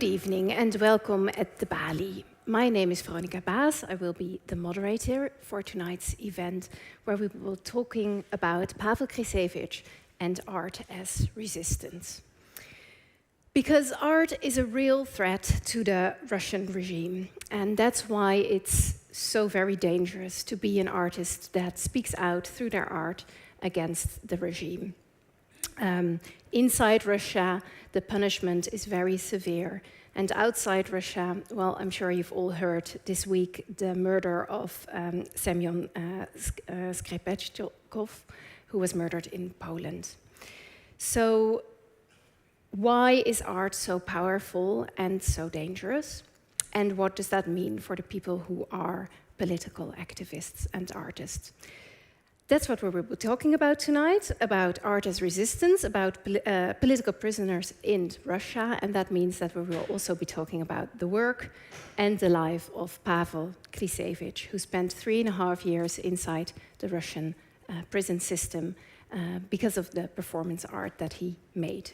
Good evening and welcome at the Balie. My name is Veronica Baas. I will be the moderator for tonight's event, where we will be talking about Pavel Krisevich and art as resistance. Because art is a real threat to the Russian regime, and that's why it's so very dangerous to be an artist that speaks out through their art against the regime. Inside Russia, the punishment is very severe. And outside Russia, well, I'm sure you've all heard this week the murder of Semyon Skripečkov, who was murdered in Poland. So why is art so powerful and so dangerous? And what does that mean for the people who are political activists and artists? That's what we will be talking about tonight, about art as resistance, about political prisoners in Russia, and that means that we will also be talking about the work and the life of Pavel Krisevich, who spent 3.5 years inside the Russian prison system because of the performance art that he made.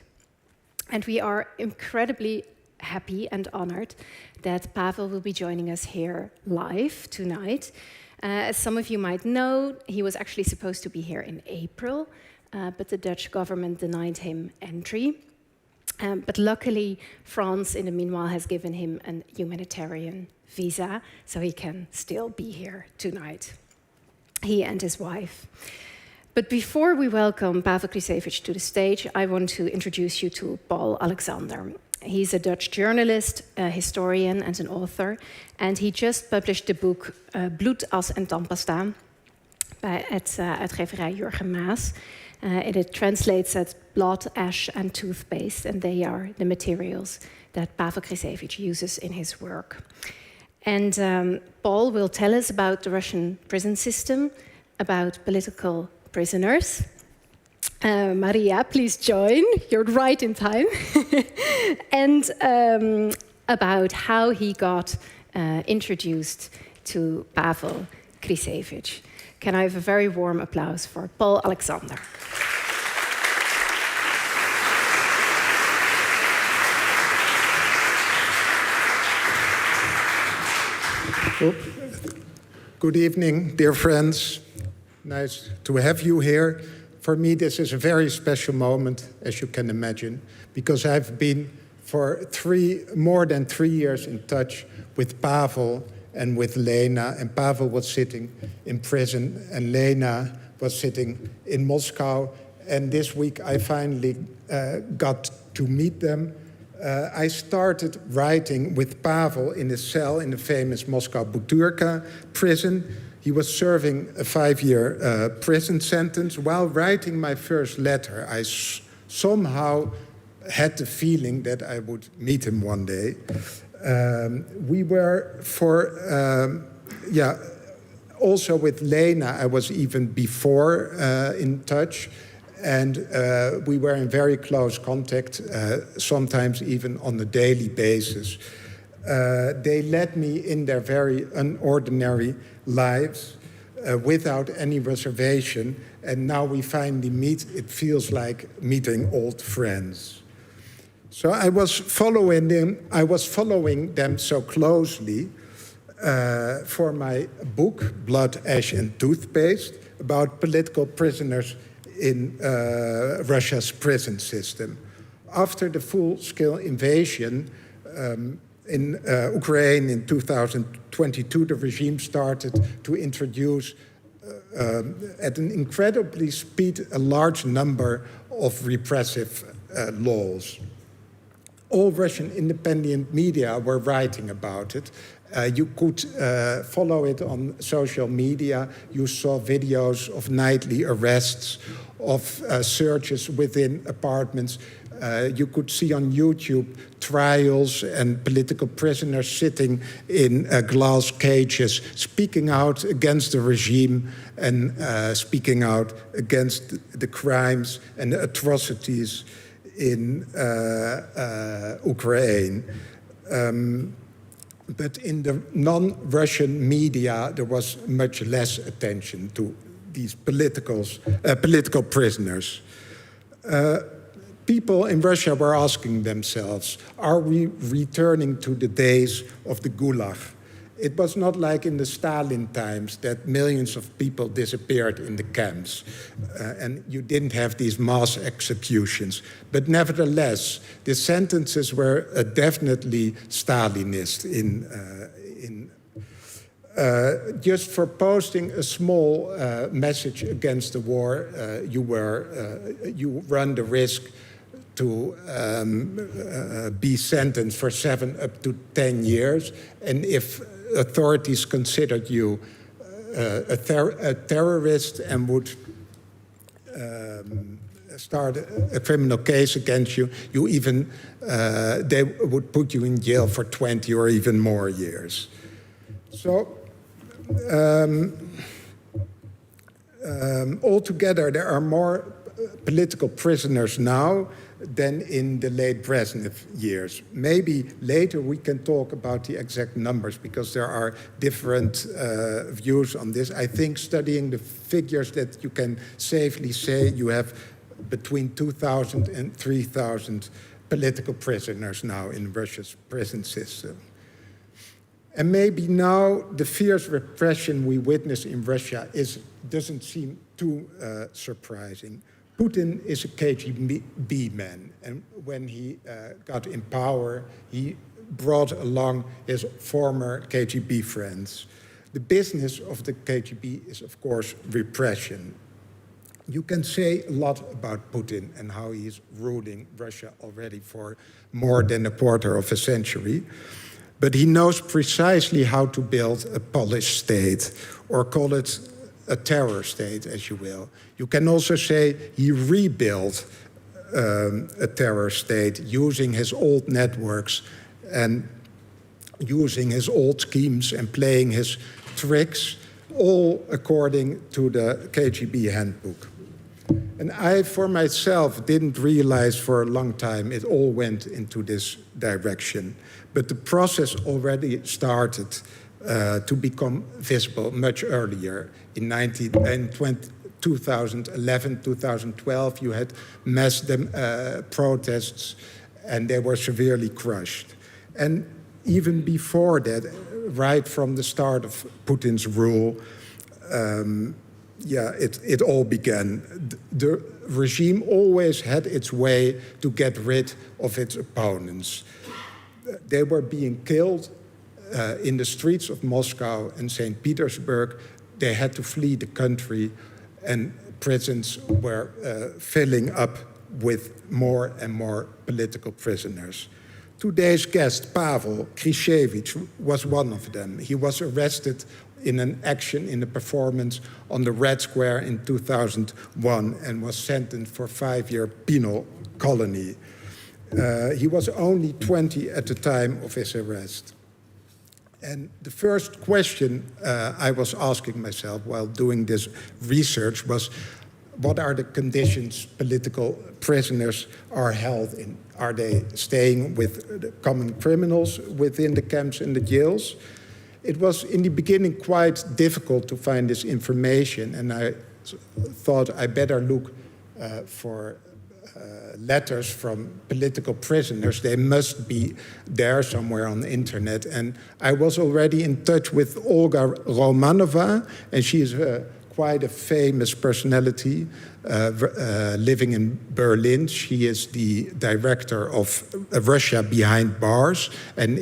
And we are incredibly happy and honored that Pavel will be joining us here live tonight. As some of you might know, he was actually supposed to be here in April, but the Dutch government denied him entry. But luckily, France, in the meanwhile, has given him a humanitarian visa, so he can still be here tonight, he and his wife. But before we welcome Pavel Krisevich to the stage, I want to introduce you to Paul Alexander. He's a Dutch journalist, a historian, and an author, and he just published the book Bloed, As en Tandpasta at uitgeverij Jurgen Maas. It translates as blood, ash, and toothpaste, and they are the materials that Pavel Krisevich uses in his work. And Paul will tell us about the Russian prison system, about political prisoners. Maria, please join. You're right in time. And about how he got introduced to Pavel Krisevich. Can I have a very warm applause for Paul Alexander? Good evening, dear friends. Nice to have you here. For me, this is a very special moment, as you can imagine, because I've been for more than 3 years in touch with Pavel and with Lena. And Pavel was sitting in prison, and Lena was sitting in Moscow. And this week, I finally got to meet them. I started writing with Pavel in his cell in the famous Moscow Butyrka prison. He was serving a 5-year prison sentence. While writing my first letter, I somehow had the feeling that I would meet him one day. We were also with Lena, I was even before in touch. And we were in very close contact, sometimes even on a daily basis. They led me in their very unordinary lives without any reservation, and now we finally meet. It feels like meeting old friends. So I was following them so closely for my book, Blood, Ash, and Toothpaste, about political prisoners in Russia's prison system. After the full-scale invasion in Ukraine in 2022, the regime started to introduce at an incredibly speed a large number of repressive laws. All Russian independent media were writing about it. You could follow it on social media. You saw videos of nightly arrests, of searches within apartments. You could see on YouTube trials and political prisoners sitting in glass cages, speaking out against the regime and speaking out against the crimes and the atrocities in Ukraine. But in the non-Russian media, there was much less attention to these political prisoners. people in Russia were asking themselves, are we returning to the days of the Gulag? It was not like in the Stalin times that millions of people disappeared in the camps and you didn't have these mass executions. But nevertheless, the sentences were definitely Stalinist just for posting a small message against the war, you run the risk to be sentenced for 7 up to 10 years. And if authorities considered you a terrorist and would start a criminal case against you, they would put you in jail for 20 or even more years. So altogether, there are more political prisoners now than in the late Brezhnev years. Maybe later we can talk about the exact numbers because there are different views on this. I think studying the figures that you can safely say you have between 2,000 and 3,000 political prisoners now in Russia's prison system. And maybe now the fierce repression we witness in Russia doesn't seem too surprising. Putin is a KGB man, and when he got in power, he brought along his former KGB friends. The business of the KGB is, of course, repression. You can say a lot about Putin and how he's ruling Russia already for more than a quarter of a century. But he knows precisely how to build a polished state, or call it a terror state, as you will. You can also say he rebuilt a terror state using his old networks and using his old schemes and playing his tricks, all according to the KGB handbook. And I, for myself, didn't realize for a long time it all went into this direction. But the process already started to become visible much earlier. In 2011, 2012, you had mass protests, and they were severely crushed. And even before that, right from the start of Putin's rule, it all began. The regime always had its way to get rid of its opponents. They were being killed in the streets of Moscow and St. Petersburg. They had to flee the country, and prisons were filling up with more and more political prisoners. Today's guest, Pavel Krisevich, was one of them. He was arrested in an action in a performance on the Red Square in 2001 and was sentenced for 5-year penal colony. He was only 20 at the time of his arrest. And the first question I was asking myself while doing this research was, what are the conditions political prisoners are held in? Are they staying with the common criminals within the camps and the jails? It was in the beginning quite difficult to find this information, and I thought I better look for letters from political prisoners. They must be there somewhere on the internet. And I was already in touch with Olga Romanova, and she is quite a famous personality living in Berlin. She is the director of Russia Behind Bars, and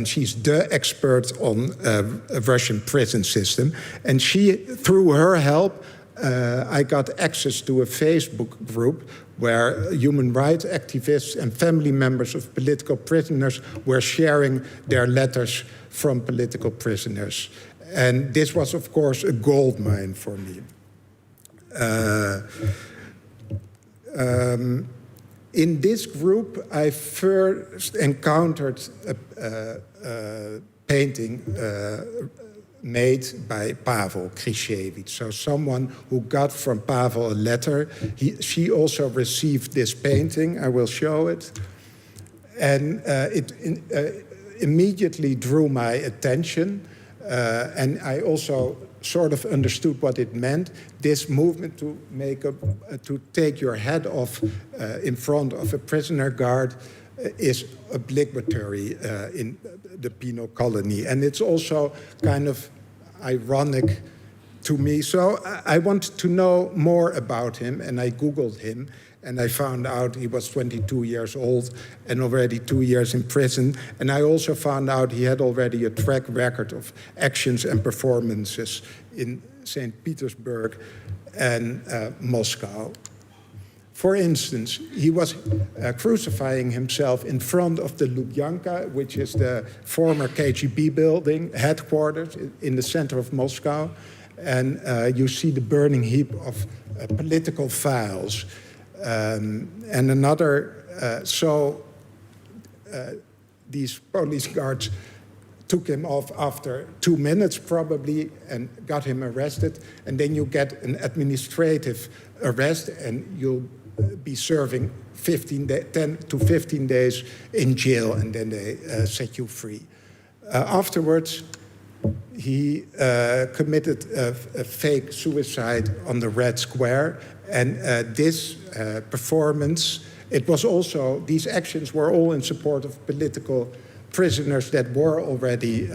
she's the expert on a Russian prison system. And she, through her help, I got access to a Facebook group where human rights activists and family members of political prisoners were sharing their letters from political prisoners. And this was, of course, a goldmine for me. In this group, I first encountered a painting made by Pavel Krisevich. So someone who got from Pavel a letter. She also received this painting. I will show it. And it immediately drew my attention. And I also sort of understood what it meant. This movement to take your head off in front of a prisoner guard is obligatory in the penal colony. And it's also kind of ironic to me. So I wanted to know more about him, and I Googled him, and I found out he was 22 years old and already 2 years in prison. And I also found out he had already a track record of actions and performances in St. Petersburg and Moscow. For instance, he was crucifying himself in front of the Lubyanka, which is the former KGB building, headquarters in the center of Moscow. And you see the burning heap of political files. And another, these police guards took him off after 2 minutes probably and got him arrested. And then you get an administrative arrest and you'll be serving 10 to 15 days in jail, and then they set you free. Afterwards, he committed a fake suicide on the Red Square, and this performance, it was also, these actions were all in support of political prisoners that were already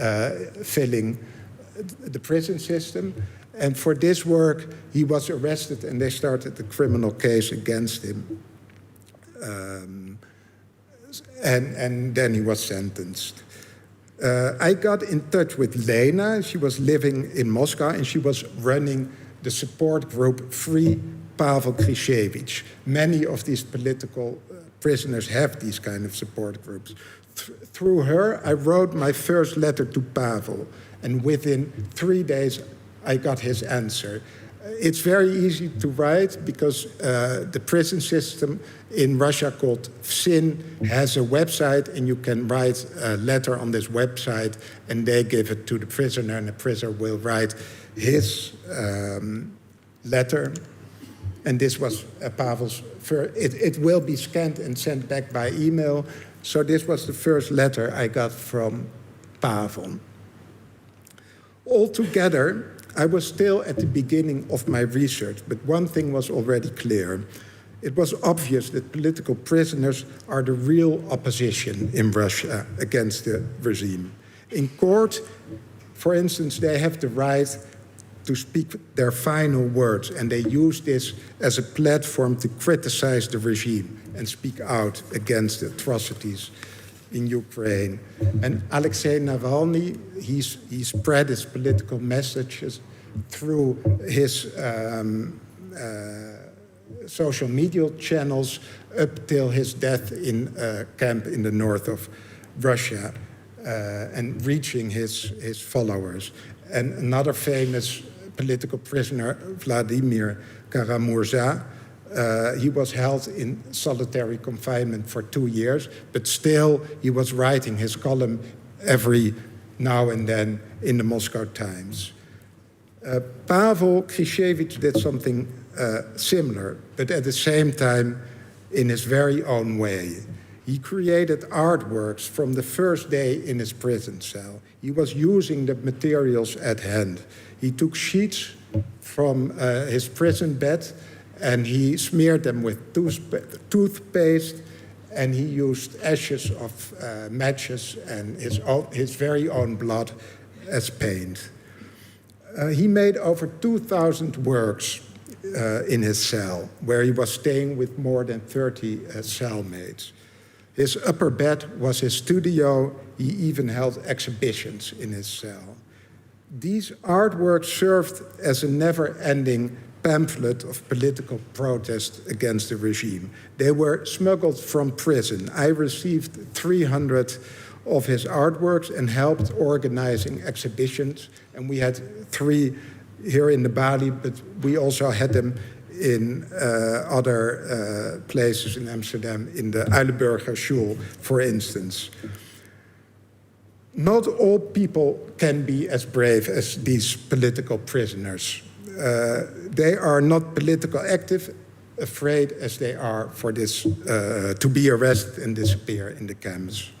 filling the prison system. And for this work, he was arrested and they started a criminal case against him. And then he was sentenced. I got in touch with Lena. She was living in Moscow and she was running the support group Free Pavel Krisevich. Many of these political prisoners have these kind of support groups. Through her, I wrote my first letter to Pavel, and within 3 days, I got his answer. It's very easy to write because the prison system in Russia called FSIN has a website, and you can write a letter on this website and they give it to the prisoner, and the prisoner will write his letter. And this was Pavel's first. It will be scanned and sent back by email. So this was the first letter I got from Pavel. Altogether, I was still at the beginning of my research, but one thing was already clear. It was obvious that political prisoners are the real opposition in Russia against the regime. In court, for instance, they have the right to speak their final words, and they use this as a platform to criticize the regime and speak out against the atrocities in Ukraine. And Alexei Navalny, he spread his political messages through his social media channels up till his death in a camp in the north of Russia, and reaching his followers. And another famous political prisoner, Vladimir Karamurza, he was held in solitary confinement for 2 years, but still he was writing his column every now and then in the Moscow Times. Pavel Krisevich did something similar, but at the same time in his very own way. He created artworks from the first day in his prison cell. He was using the materials at hand. He took sheets from his prison bed and he smeared them with toothpaste, and he used ashes of matches and his very own blood as paint. He made over 2,000 works in his cell, where he was staying with more than 30 cellmates. His upper bed was his studio. He even held exhibitions in his cell. These artworks served as a never-ending pamphlet of political protest against the regime. They were smuggled from prison. I received 300 of his artworks and helped organizing exhibitions. And we had 3 here in the Balie, but we also had them in other places in Amsterdam, in the Uilenburger Schule, for instance. Not all people can be as brave as these political prisoners. They are not politically active afraid as they are for this, to be arrested and disappear in the camps.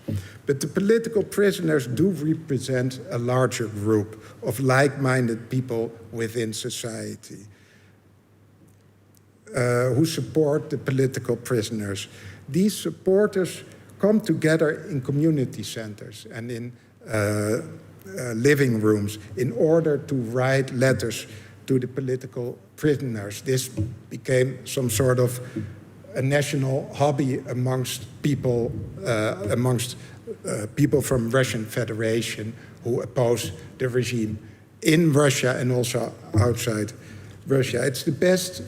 But the political prisoners do represent a larger group of like-minded people within society who support the political prisoners. These supporters come together in community centers and in living rooms in order to write letters to the political prisoners. This became some sort of a national hobby amongst people from Russian Federation who oppose the regime in Russia and also outside Russia. It's the best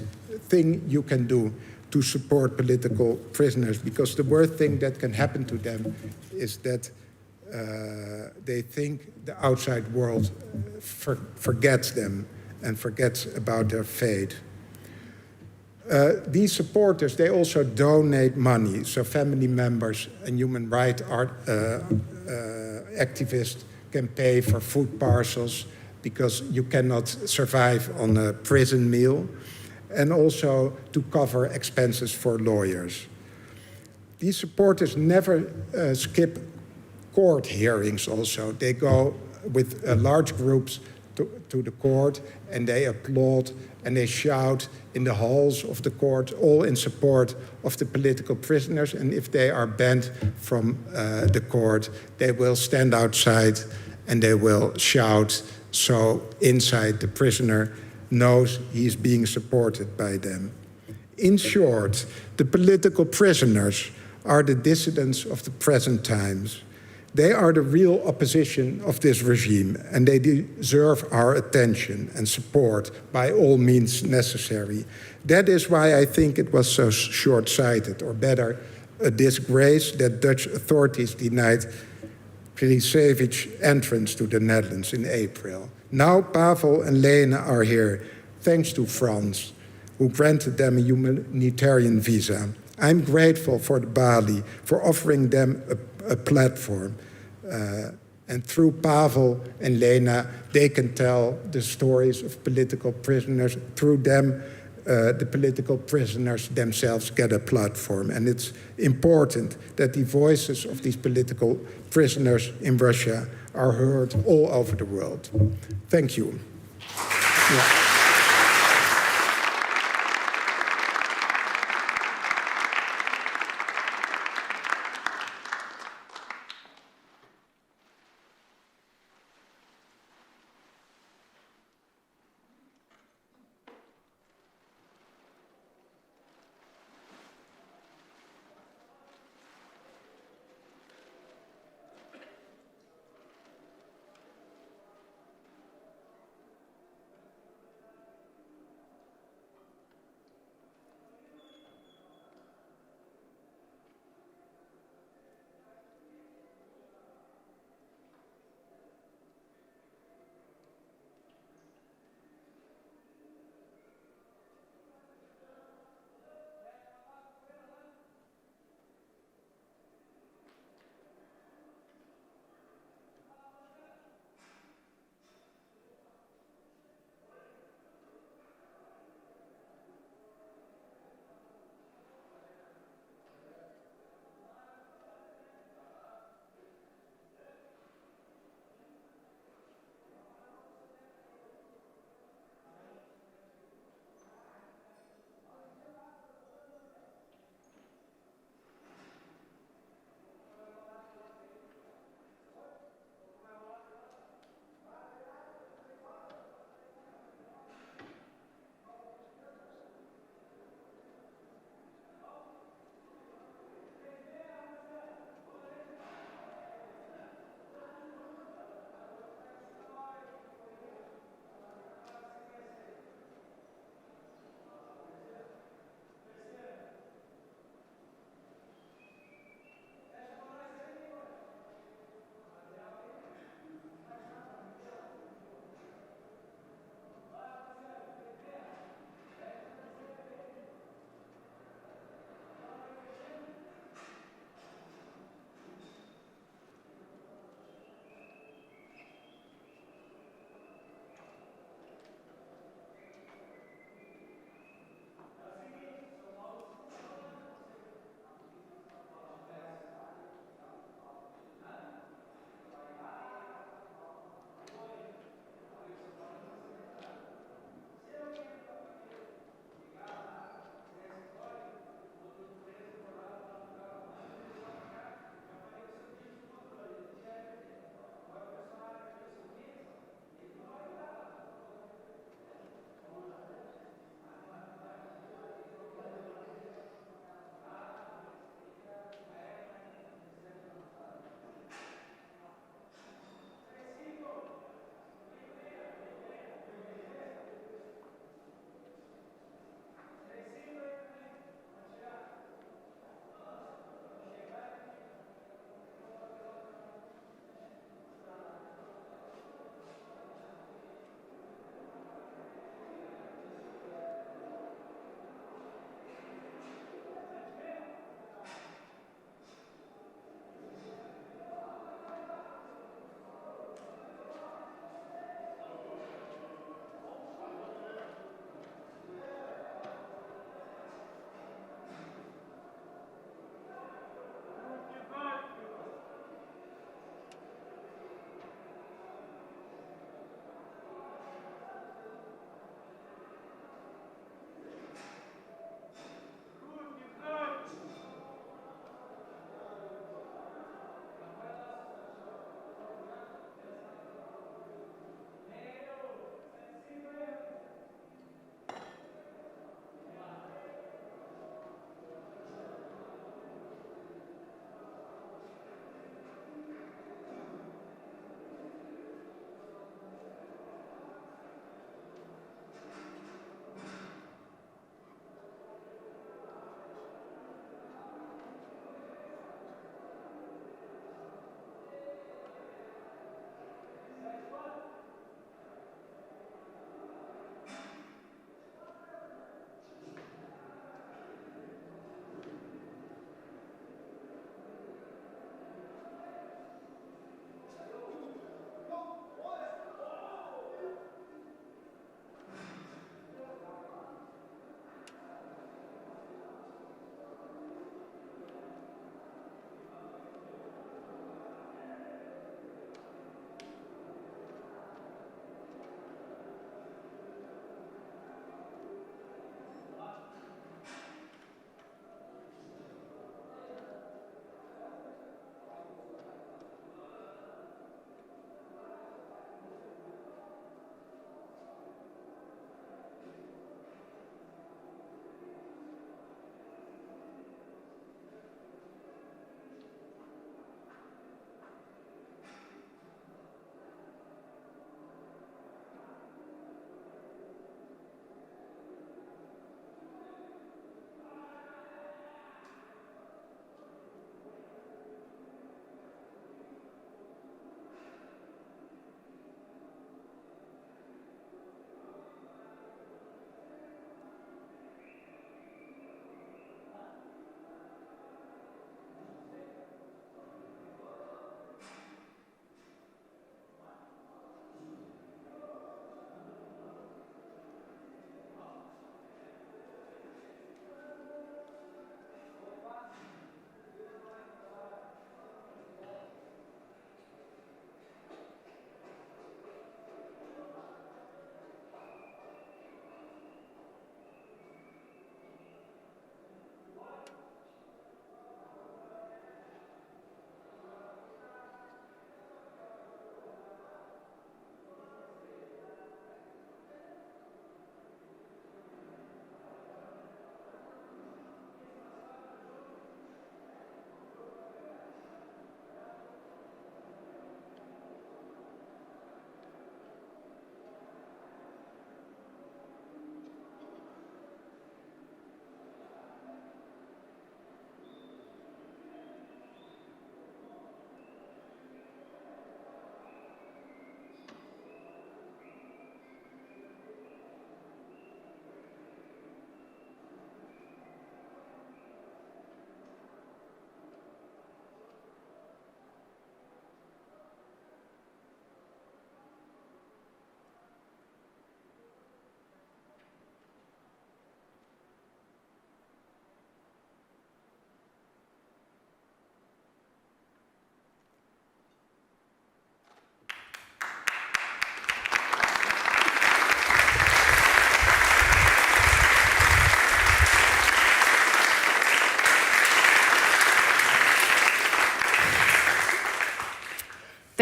thing you can do to support political prisoners, because the worst thing that can happen to them is that they think the outside world forgets them and forgets about their fate. These supporters, they also donate money. So family members and human rights activists can pay for food parcels because you cannot survive on a prison meal, and also to cover expenses for lawyers. These supporters never skip court hearings also. They go with large groups to the court, and they applaud and they shout in the halls of the court, all in support of the political prisoners. And if they are banned from the court, they will stand outside and they will shout, so inside the prisoner knows he's being supported by them. In short, the political prisoners are the dissidents of the present times. They are the real opposition of this regime, and they deserve our attention and support by all means necessary. That is why I think it was so short-sighted, or better, a disgrace that Dutch authorities denied Krisevich entrance to the Netherlands in April. Now Pavel and Lena are here, thanks to France, who granted them a humanitarian visa. I'm grateful for the Balie for offering them a platform. And through Pavel and Lena, they can tell the stories of political prisoners. Through them, the political prisoners themselves get a platform. And it's important that the voices of these political prisoners in Russia are heard all over the world. Thank you. Yeah.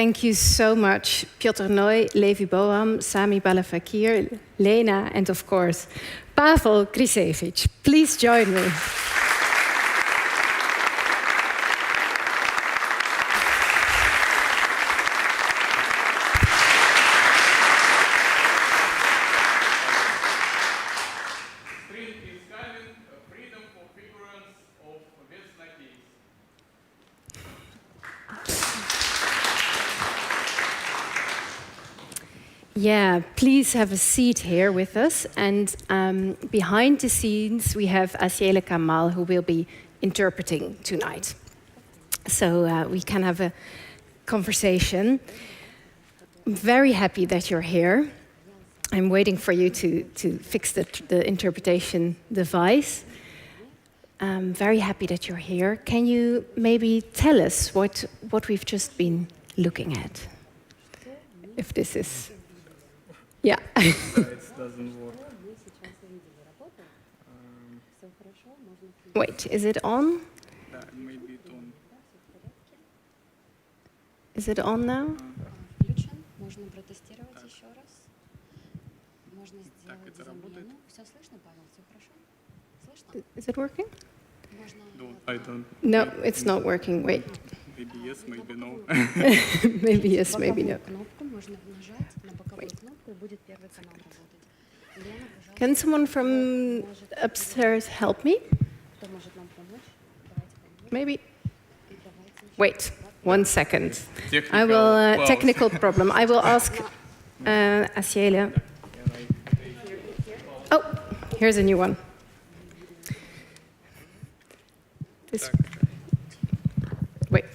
Thank you so much, Piotr Noy, Levi Boham, Sami Balafakir, Lena, and of course, Pavel Krisevich. Please join me. Yeah, please have a seat here with us. And behind the scenes, we have Asiele Kamal, who will be interpreting tonight. So we can have a conversation. I'm very happy that you're here. I'm waiting for you to fix the interpretation device. I'm very happy that you're here. Can you maybe tell us what we've just been looking at? If this is... Yeah. It doesn't work. Wait, is it on? Maybe it on. Is it on now? Можно протестировать еще раз. Можно сделать замену. Все слышно, Павел? Все хорошо? Слышно? Is it working? I don't. No, it's not working. Wait. Maybe yes, maybe no. Maybe yes, maybe no. Кнопку можно нажать на боковую кнопку и будет первый канал работать. Лена, пожалуйста. Can someone from upstairs help me? Кто может нам помочь? Давайте поможем. Maybe. Wait, 1 second. Technical, I will well. technical problem. I will ask Asiele. Oh, here's a new one. This. Wait.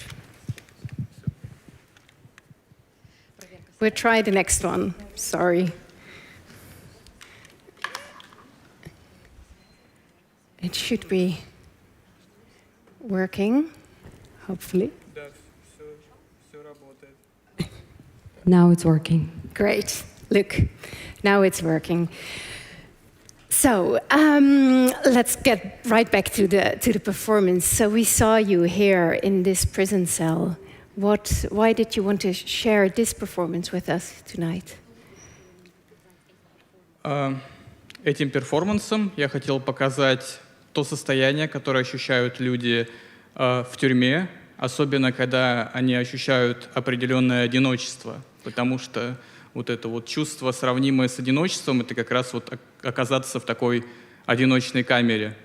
We'll try the next one. Sorry. It should be working, hopefully. Now it's working. Great. Look, now it's working. So let's get right back to the performance. So we saw you here in this prison cell. Why did you want to share this performance with us tonight? Этим перформансом я хотел показать то состояние, которое ощущают люди в тюрьме, особенно когда они ощущают определенное одиночество, потому что вот это вот чувство, сравнимое с одиночеством, это как раз вот оказаться в такой одиночной камере.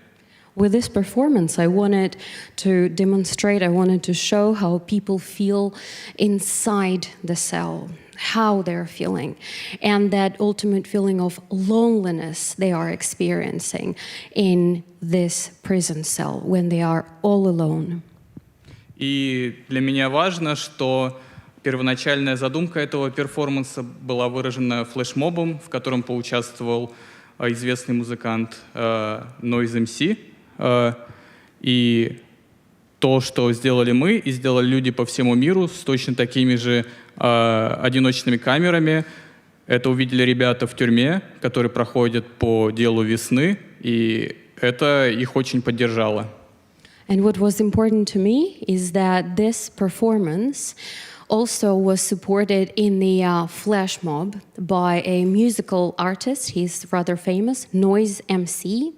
With this performance, I wanted to demonstrate, I wanted to show how people feel inside the cell, how they're feeling, and that ultimate feeling of loneliness they are experiencing in this prison cell when they are all alone. И для меня важно, что первоначальная задумка этого перформанса была выражена флешмобом, в котором поучаствовал известный музыкант Noise MC. И то, что сделали мы и сделали люди по всему миру с точно такими же одиночными камерами, это увидели ребята в тюрьме, которые проходят по делу весны, и это их очень поддержало. And what was important to me is that this performance also was supported in the flash mob by a musical artist. He's rather famous, Noise MC.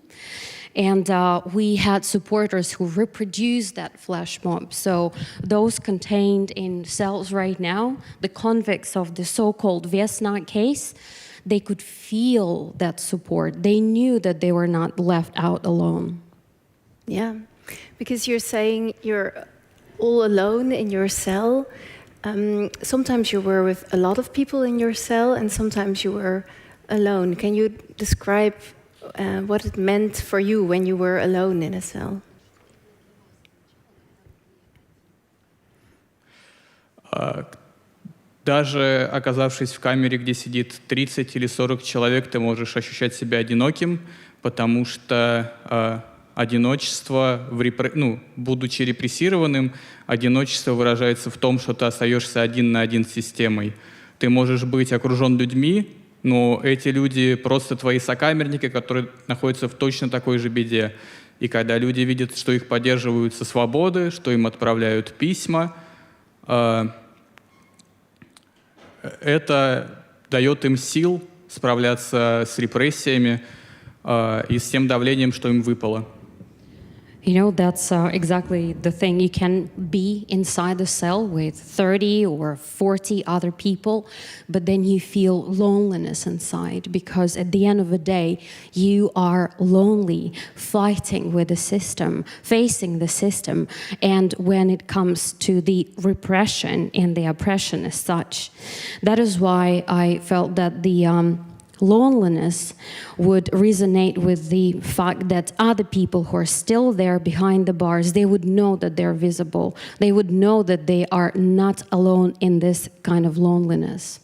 And we had supporters who reproduced that flash mob. So those contained in cells right now, the convicts of the so-called Vesna case, they could feel that support. They knew that they were not left out alone. Yeah, because you're saying you're all alone in your cell. Sometimes you were with a lot of people in your cell, and sometimes you were alone. Can you describe what it meant for you when you were alone in a cell? Даже оказавшись в камере, где сидит 30 или 40 человек, ты можешь ощущать себя одиноким, потому что одиночество, будучи репрессированным, одиночество выражается в том, что ты остаешься один на один с системой. Ты можешь быть окружен людьми, но эти люди просто твои сокамерники, которые находятся в точно такой же беде. И когда люди видят, что их поддерживают со свободы, что им отправляют письма, это дает им сил справляться с репрессиями и с тем давлением, что им выпало. You know, that's exactly the thing. You can be inside the cell with 30 or 40 other people, but then you feel loneliness inside because at the end of the day, you are lonely, fighting with the system, facing the system. And when it comes to the repression and the oppression as such, that is why I felt that the loneliness would resonate with the fact that other people who are still there behind the bars, they would know that they're visible. They would know that they are not alone in this kind of loneliness.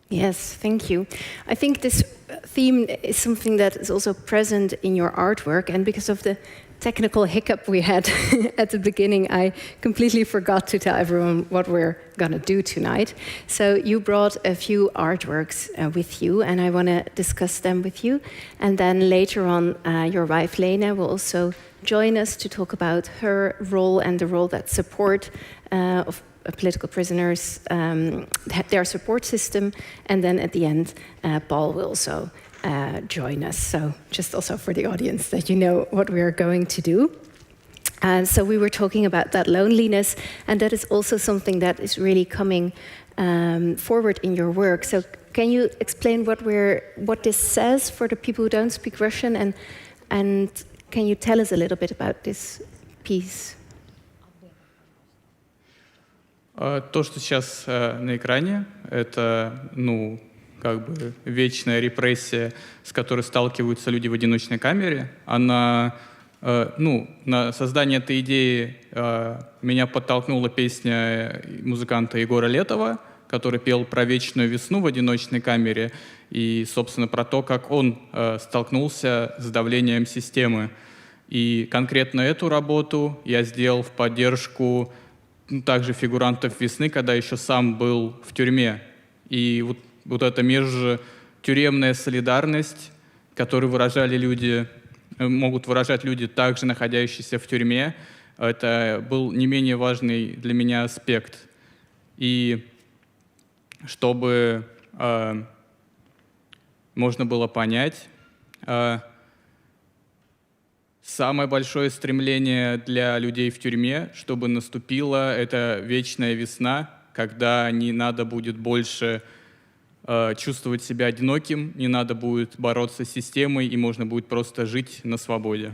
Yes, thank you. I think this theme is something that is also present in your artwork, and because of the technical hiccup we had at the beginning, I completely forgot to tell everyone what we're gonna do tonight. So you brought a few artworks with you, and I wanna discuss them with you. And then later on, your wife Lena will also join us to talk about her role and the role that support of political prisoners, their support system. And then at the end, Paul will also join us. So just also for the audience that you know what we are going to do. So we were talking about that loneliness, and that is also something that is really coming forward in your work. So can you explain what this says for the people who don't speak Russian, and can you tell us a little bit about this piece? То, что сейчас на экране, это, как бы вечная репрессия, с которой сталкиваются люди в одиночной камере. Она, на создание этой идеи меня подтолкнула песня музыканта Егора Летова, который пел про вечную весну в одиночной камере и, собственно, про то, как он столкнулся с давлением системы. И конкретно эту работу я сделал в поддержку также фигурантов «Весны», когда еще сам был в тюрьме. И вот эта межтюремная солидарность, которую могут выражать люди, также находящиеся в тюрьме, это был не менее важный для меня аспект. И чтобы можно было понять, самое большое стремление для людей в тюрьме, чтобы наступила эта вечная весна, когда не надо будет больше чувствовать себя одиноким, не надо будет бороться с системой, и можно будет просто жить на свободе.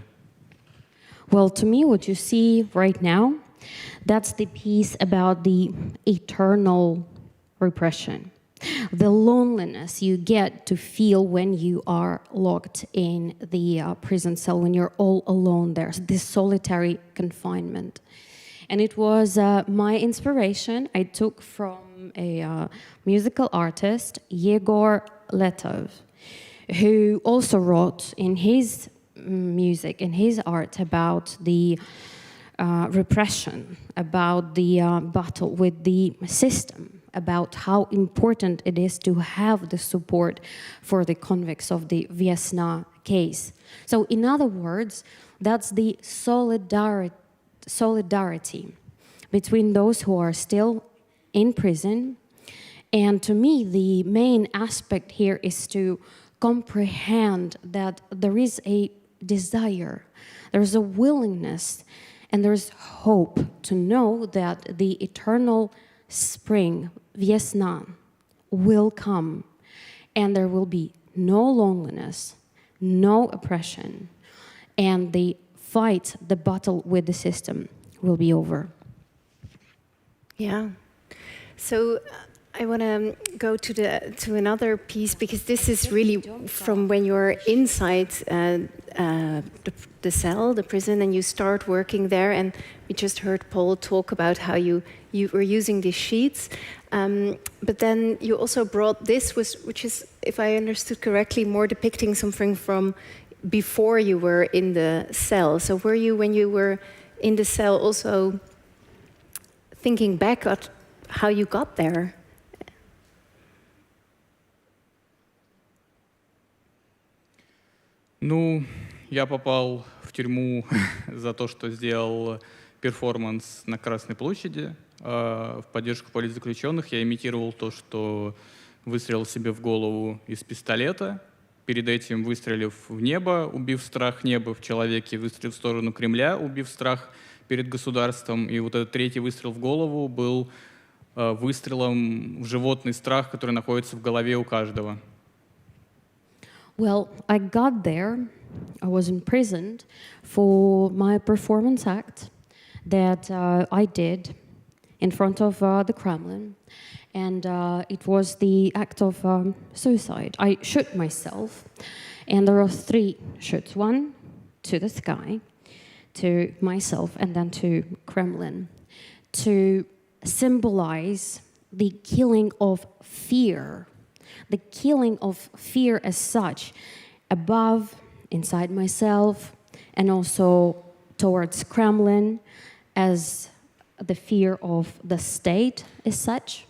Well, to me, what you see right now, that's the piece about the eternal repression. The loneliness you get to feel when you are locked in the prison cell, when you're all alone there, this solitary confinement. And it was my inspiration I took from a musical artist, Yegor Letov, who also wrote in his music, in his art, about the repression, about the battle with the system, about how important it is to have the support for the convicts of the Vesna case. So in other words, that's the solidarity between those who are still in prison. And to me, the main aspect here is to comprehend that there is a desire, there's a willingness, and there's hope to know that the eternal spring, Vesna, will come, and there will be no loneliness, no oppression, and the fight, the battle with the system will be over. Yeah. So I want to go to another piece, because this is really from when you're inside the cell, the prison, and you start working there. And we just heard Paul talk about how you were using these sheets. But then you also brought this, which is, if I understood correctly, more depicting something from before you were in the cell. So were you, when you were in the cell, also thinking back at how you got there? Я попал в тюрьму за то, что сделал перформанс на Красной площади в поддержку политзаключенных. Я имитировал то, что выстрелил себе в голову из пистолета, перед этим выстрелив в небо, убив страх неба в человеке, выстрелив в сторону Кремля, убив страх перед государством. И вот этот третий выстрел в голову был выстрелом в животный страх, который находится в голове у каждого. Well, I got there, I was imprisoned for my performance act that I did in front of the Kremlin. And it was the act of suicide. I shot myself, and there were 3 shots. 1 to the sky, to myself, and then to Kremlin, to symbolize the killing of fear. The killing of fear as such, above, inside myself, and also towards Kremlin, as the fear of the state as such.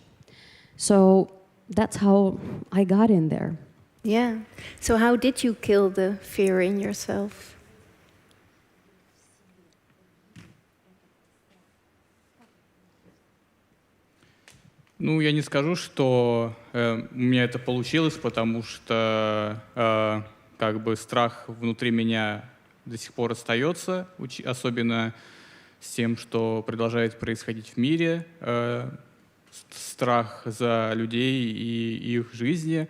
So that's how I got in there. Yeah. So how did you kill the fear in yourself? Ну, я не скажу, что у меня это получилось, потому что как бы страх внутри меня до сих пор остается, особенно с тем, что продолжает происходить в мире. Страх за людей и их жизни,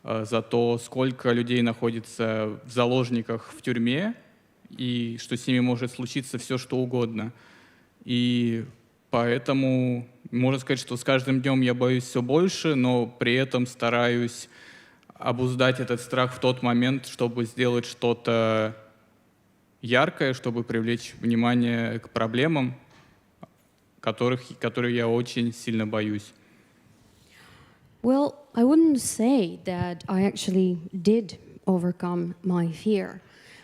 за то, сколько людей находится в заложниках в тюрьме, и что с ними может случиться все, что угодно. И поэтому можно сказать, что с каждым днем я боюсь все больше, но при этом стараюсь обуздать этот страх в тот момент, чтобы сделать что-то яркое, чтобы привлечь внимание к проблемам, которые я очень сильно боюсь. Well, I wouldn't say that I actually did overcome my fear.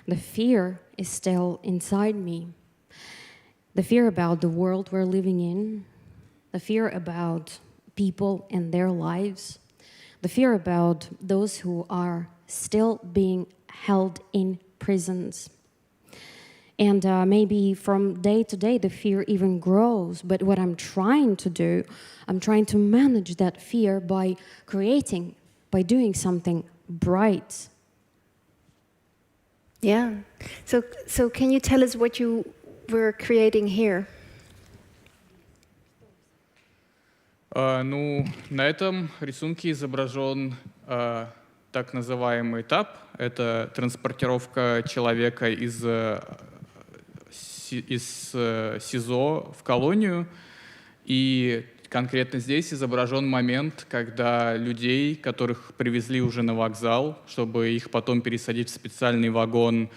The fear is still inside me. The fear about the world we're living in, the fear about people and their lives, the fear about those who are still being held in prisons. And maybe from day to day, the fear even grows. But what I'm trying to do, I'm trying to manage that fear by creating, by doing something bright. Yeah. So can you tell us what you were creating here? Ну, на этом рисунке изображен так называемый этап. Это транспортировка человека из СИЗО в колонию. И конкретно здесь изображен момент, когда людей, которых привезли уже на вокзал, чтобы их потом пересадить в специальный вагон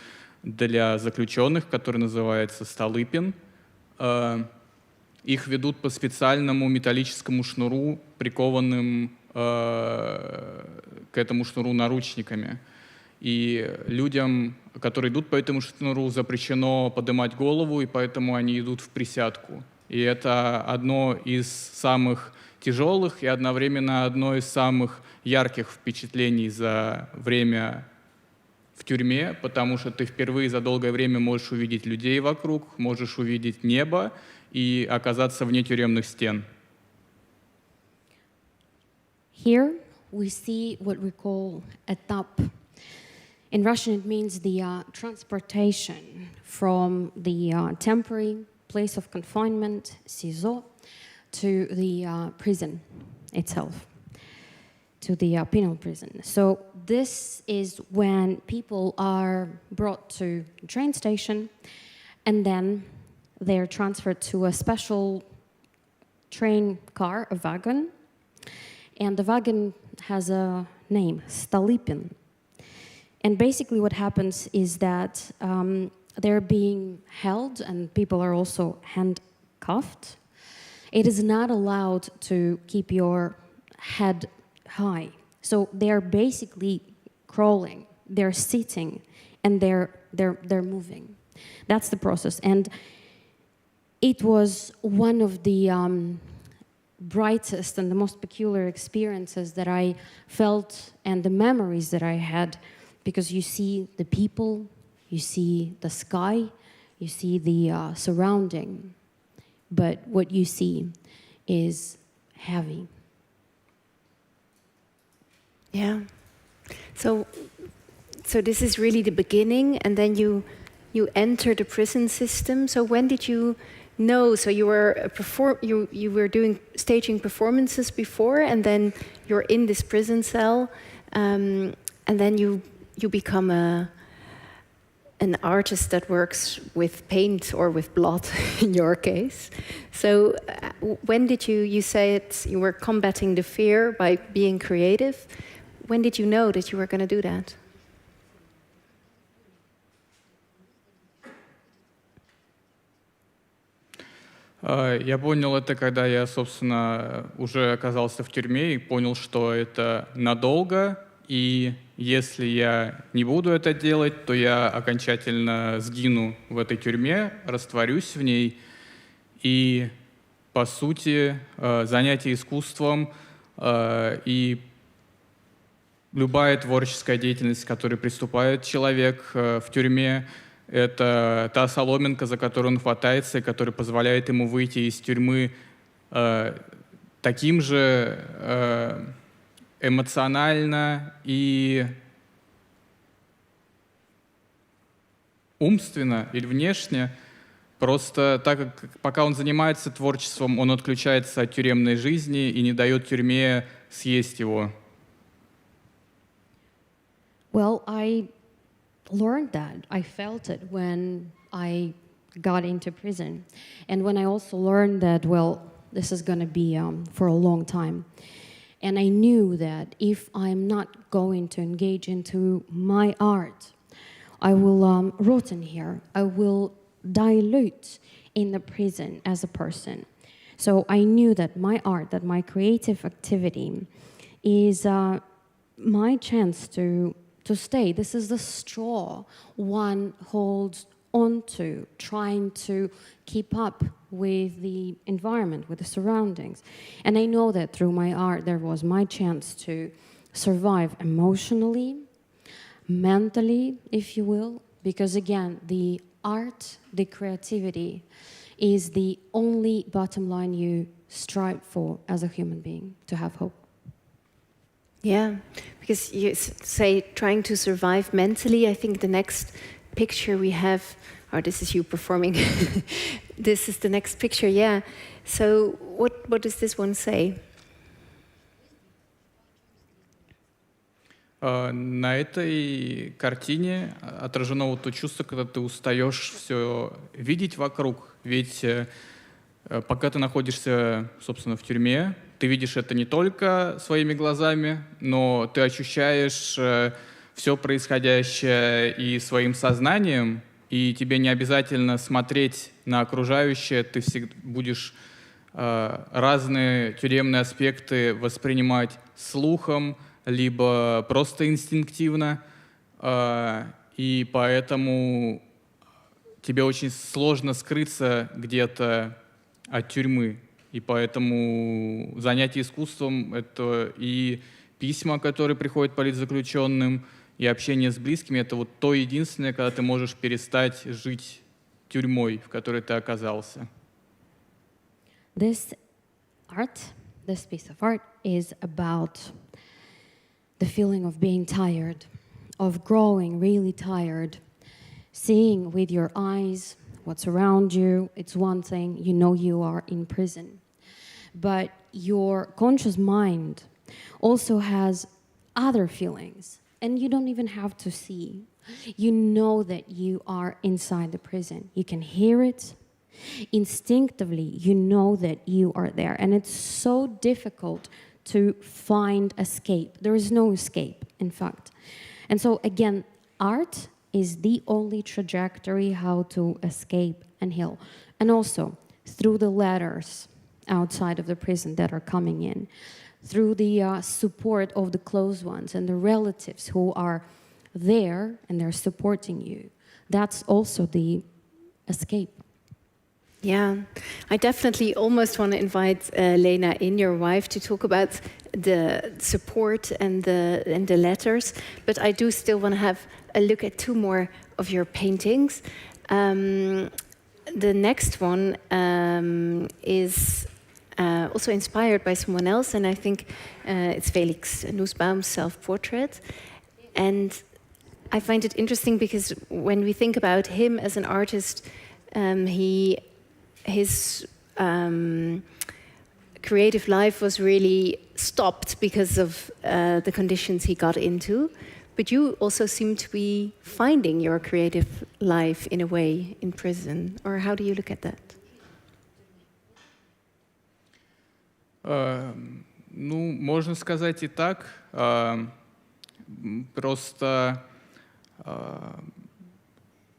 для заключенных, который называется Столыпин, их ведут по специальному металлическому шнуру, прикованным к этому шнуру наручниками. И людям, которые идут по этому шнуру, запрещено поднимать голову, и поэтому они идут в присядку. И это одно из самых тяжелых и одновременно одно из самых ярких впечатлений за время в тюрьме, потому что ты впервые за долгое время можешь увидеть людей вокруг, можешь увидеть небо и оказаться вне тюремных стен. Here we see what we call etap. In Russian, it means the transportation from the temporary place of confinement, СИЗО, to the prison itself, to the penal prison. So this is when people are brought to the train station, and then they're transferred to a special train car, a wagon, and the wagon has a name, Stolypin. And basically what happens is that they're being held and people are also handcuffed. It is not allowed to keep your head high. So they're basically crawling, they're sitting, and they're moving. That's the process. And it was one of the brightest and the most peculiar experiences that I felt and the memories that I had, because you see the people, you see the sky, you see the surrounding, but what you see is heavy. Yeah. So this is really the beginning, and then you enter the prison system. So when did you know? So you were you were doing staging performances before, and then you're in this prison cell, and then you become an artist that works with paint or with blood, in your case. So when did you said you were combating the fear by being creative? When did you know that you were going to do that? Я понял это, когда я, собственно, уже оказался в тюрьме и понял, что это надолго, и если я не буду это делать, то я окончательно сгину в этой тюрьме, растворюсь в ней, и, по сути, занятие искусством и любая творческая деятельность, к которой приступает человек в тюрьме, это та соломинка, за которую он хватается, и которая позволяет ему выйти из тюрьмы таким же эмоционально и умственно или внешне. Просто так как пока он занимается творчеством, он отключается от тюремной жизни и не дает тюрьме съесть его. Well, I learned that. I felt it when I got into prison. And when I also learned that, well, this is going to be for a long time. And I knew that if I'm not going to engage into my art, I will rot in here. I will dilute in the prison as a person. So I knew that my art, that my creative activity is my chance to stay. This is the straw one holds onto, trying to keep up with the environment, with the surroundings. And I know that through my art, there was my chance to survive emotionally, mentally, if you will, because again, the art, the creativity is the only bottom line you strive for as a human being, to have hope. Yeah, because you say trying to survive mentally. I think the next picture we have, or this is you performing, this is the next picture, yeah. So what does this one say? На этой картине отражено вот то чувство, когда ты устаешь все видеть вокруг. Ведь пока ты находишься, собственно, в тюрьме, ты видишь это не только своими глазами, но ты ощущаешь все происходящее и своим сознанием, и тебе не обязательно смотреть на окружающее, ты всегда будешь разные тюремные аспекты воспринимать слухом, либо просто инстинктивно, и поэтому тебе очень сложно скрыться где-то от тюрьмы. И поэтому занятие искусством — это и письма, которые приходят политзаключенным, и общение с близкими — это вот то единственное, когда ты можешь перестать жить тюрьмой, в которой ты оказался. This piece of art is about the feeling of being tired, of growing really tired, seeing with your eyes what's around you. It's one thing, you know you are in prison. But your conscious mind also has other feelings, and you don't even have to see. You know that you are inside the prison. You can hear it. Instinctively, you know that you are there. And it's so difficult to find escape. There is no escape, in fact. And so, again, art is the only trajectory how to escape and heal. And also, through the letters outside of the prison that are coming in, through the support of the close ones and the relatives who are there and they're supporting you. That's also the escape. Yeah, I definitely almost want to invite Lena in, your wife, to talk about the support and the letters. But I do still want to have a look at two more of your paintings. The next one is also inspired by someone else, and I think it's Felix Nussbaum's self-portrait. And I find it interesting because when we think about him as an artist, his creative life was really stopped because of the conditions he got into. But you also seem to be finding your creative life in a way in prison. Or how do you look at that? Ну, можно сказать и так. Просто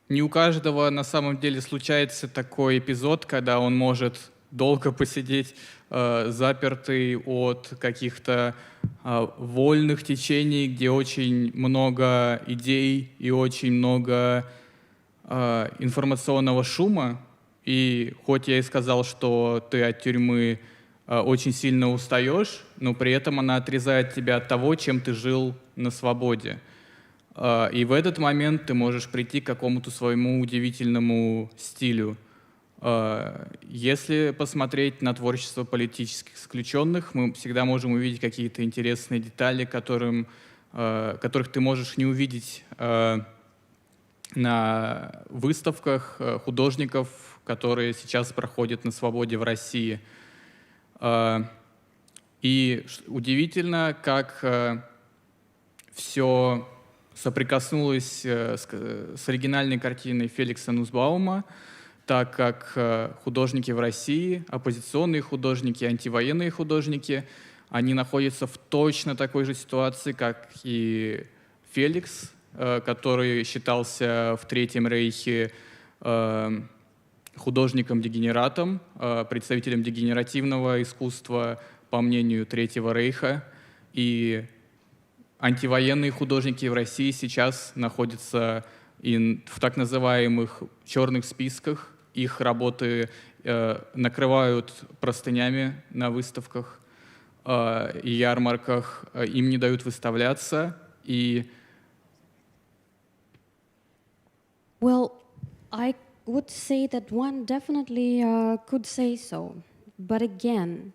не у каждого на самом деле случается такой эпизод, когда он может долго посидеть запертый от каких-то вольных течений, где очень много идей и очень много информационного шума. И хоть я и сказал, что ты от тюрьмы очень сильно устаешь, но при этом она отрезает тебя от того, чем ты жил на свободе. И в этот момент ты можешь прийти к какому-то своему удивительному стилю. Если посмотреть на творчество политических заключенных, мы всегда можем увидеть какие-то интересные детали, которых ты можешь не увидеть на выставках художников, которые сейчас проходят на свободе в России. И удивительно, как все соприкоснулось с оригинальной картиной Феликса Нусбаума, так как художники в России, оппозиционные художники, антивоенные художники, они находятся в точно такой же ситуации, как и Феликс, который считался в Третьем Рейхе художником-дегенератом, представителем дегенеративного искусства, по мнению Третьего Рейха. И антивоенные художники в России сейчас находятся в так называемых черных списках. Их работы накрывают простынями на выставках и ярмарках, им не дают выставляться. Well, I would say that one definitely could say so. But again,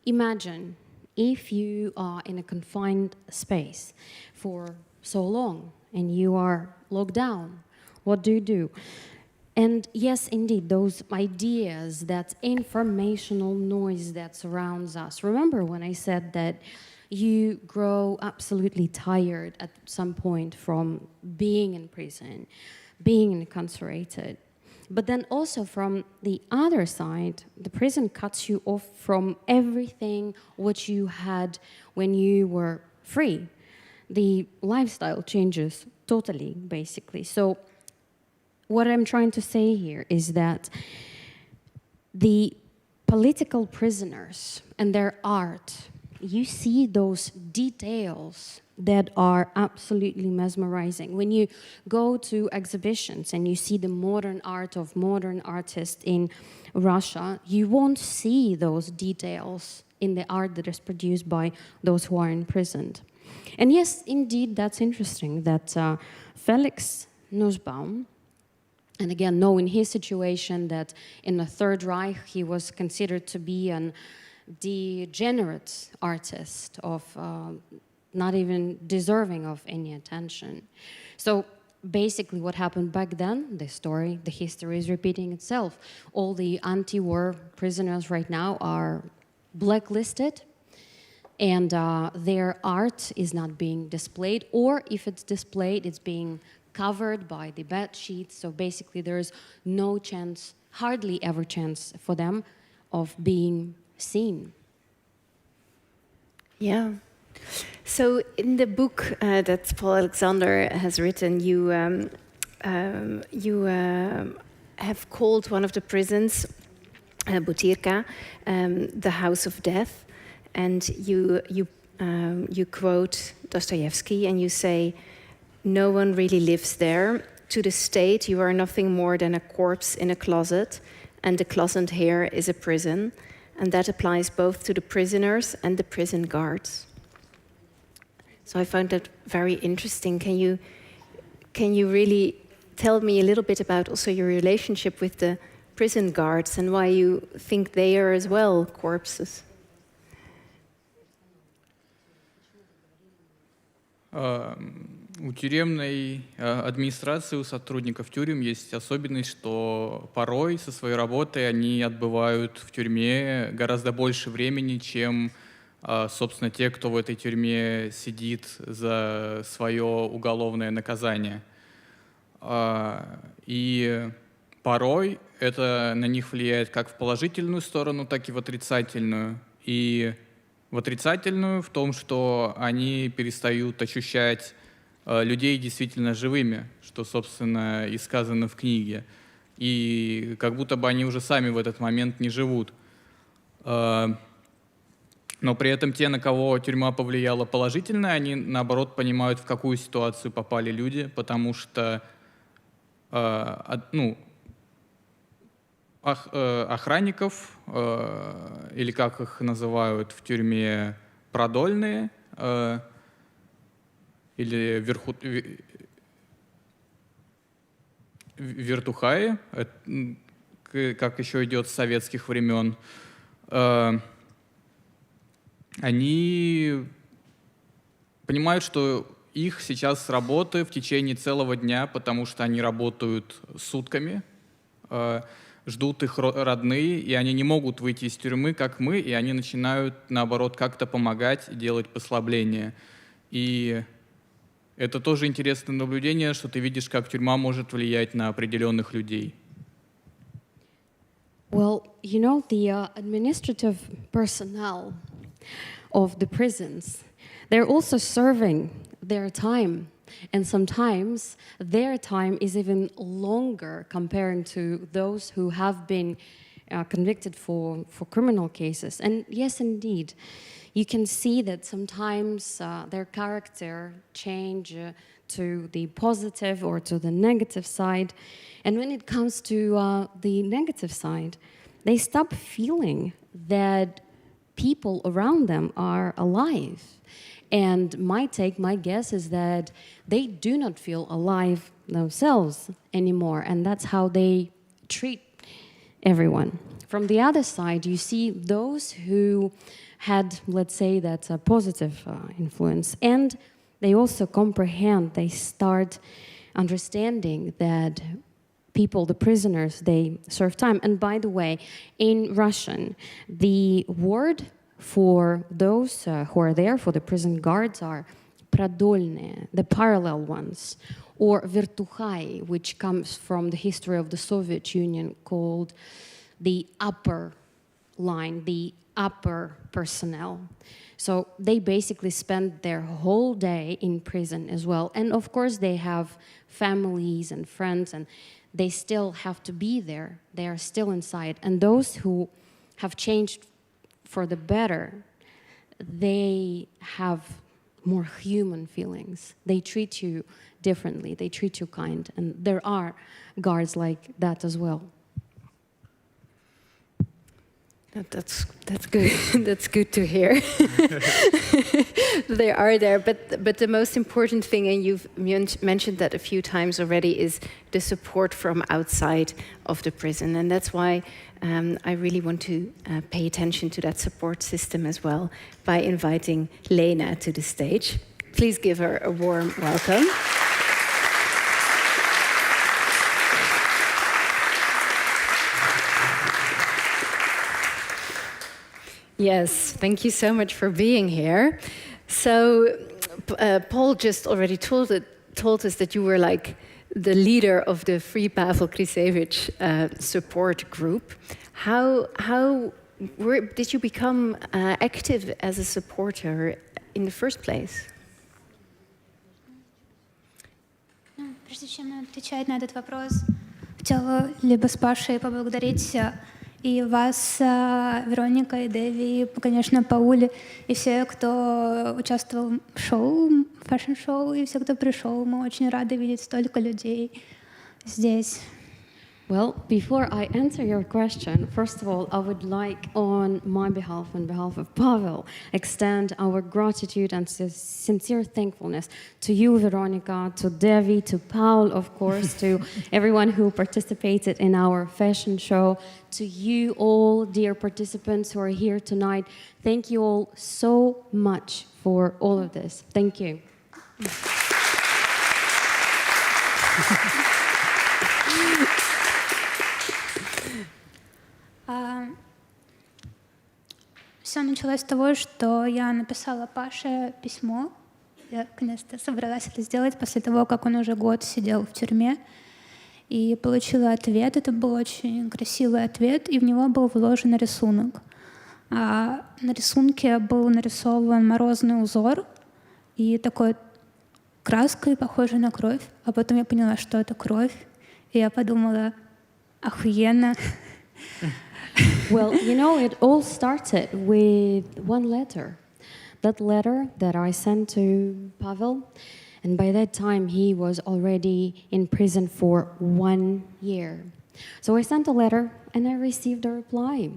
imagine if you are in a confined space for so long and you are locked down, what do you do? And yes, indeed, those ideas, that informational noise that surrounds us. Remember when I said that you grow absolutely tired at some point from being in prison, being incarcerated. But then also from the other side, the prison cuts you off from everything what you had when you were free. The lifestyle changes totally, basically. So what I'm trying to say here is that the political prisoners and their art, you see those details that are absolutely mesmerizing. When you go to exhibitions and you see the modern art of modern artists in Russia, you won't see those details in the art that is produced by those who are imprisoned. And yes, indeed, that's interesting that Felix Nussbaum, and again, knowing his situation that in the Third Reich he was considered to be an degenerate artist of not even deserving of any attention. So basically what happened back then, the history is repeating itself. All the anti-war prisoners right now are blacklisted, and their art is not being displayed, or if it's displayed, it's being covered by the bed sheets. So basically there's no chance, hardly ever chance for them of being seen. Yeah. So in the book that Paul Alexander has written, you have called one of the prisons, Butyrka, the House of Death, and you quote Dostoevsky and you say, "No one really lives there. To the state, you are nothing more than a corpse in a closet, and the closet here is a prison, and that applies both to the prisoners and the prison guards." So I found that very interesting. Can you really tell me a little bit about also your relationship with the prison guards and why you think they are as well corpses. У тюремной администрации, у сотрудников тюрем есть особенность, что порой со своей работой они отбывают в тюрьме гораздо больше времени, чем, собственно, те, кто в этой тюрьме сидит за свое уголовное наказание. И порой это на них влияет как в положительную сторону, так и в отрицательную. И в отрицательную в том, что они перестают ощущать людей действительно живыми, что, собственно, и сказано в книге. И как будто бы они уже сами в этот момент не живут. Но при этом те, на кого тюрьма повлияла положительно, они, наоборот, понимают, в какую ситуацию попали люди, потому что охранников, или как их называют в тюрьме, продольные, или вертухаи, как еще идет с советских времен, они понимают, что их сейчас с работы в течение целого дня, потому что они работают сутками, ждут их родные, и они не могут выйти из тюрьмы, как мы, и они начинают, наоборот, как-то помогать и делать послабления. И это тоже интересное наблюдение, что ты видишь, как тюрьма может влиять на определенных людей. Well, you know, the administrative personnel of the prisons, they're also serving their time. And sometimes their time is even longer compared to those who have been convicted for criminal cases. And yes, indeed, you can see that sometimes their character change to the positive or to the negative side. And when it comes to the negative side, they stop feeling that people around them are alive. And my guess is that they do not feel alive themselves anymore, and that's how they treat everyone. From the other side, you see those who had, let's say, that's a positive influence, and they also comprehend, they start understanding that people, the prisoners, they serve time. And by the way, in Russian, the word for those who are there, for the prison guards, are продольные, the parallel ones, or vertuchai, which comes from the history of the Soviet Union, called the upper line, the upper personnel. So they basically spend their whole day in prison as well. And of course they have families and friends, and they still have to be there. They are still inside. And those who have changed for the better, they have more human feelings. They treat you differently. They treat you kind. And there are guards like that as well. That's good. That's good to hear. They are there, but the most important thing, and you've mentioned that a few times already, is the support from outside of the prison, and that's why I really want to pay attention to that support system as well by inviting Lena to the stage. Please give her a warm welcome. Yes, thank you so much for being here. So, Paul just already told us that you were like the leader of the Free Pavel Krisevich support group. How did you become active as a supporter in the first place? Прежде чем отвечать на этот вопрос, хотела либо с Пашей поблагодарить и вас, Вероника, и Дэви, и, конечно, Паули, и все, кто участвовал в шоу, фэшн-шоу, и все, кто пришел. Мы очень рады видеть столько людей здесь. Well, before I answer your question, first of all, I would like, on my behalf, on behalf of Pavel, extend our gratitude and sincere thankfulness to you, Veronica, to Devi, to Paul, of course, to everyone who participated in our fashion show, to you all, dear participants who are here tonight. Thank you all so much for all of this. Thank you. Все началось с того, что я написала Паше письмо. Я, наконец-то, собралась это сделать после того, как он уже год сидел в тюрьме. И получила ответ. Это был очень красивый ответ, и в него был вложен рисунок. А на рисунке был нарисован морозный узор и такой краской, похожей на кровь. А потом я поняла, что это кровь. И я подумала, охуенно. Well, you know, it all started with one letter. That letter that I sent to Pavel. And by that time, he was already in prison for 1 year. So I sent a letter and I received a reply.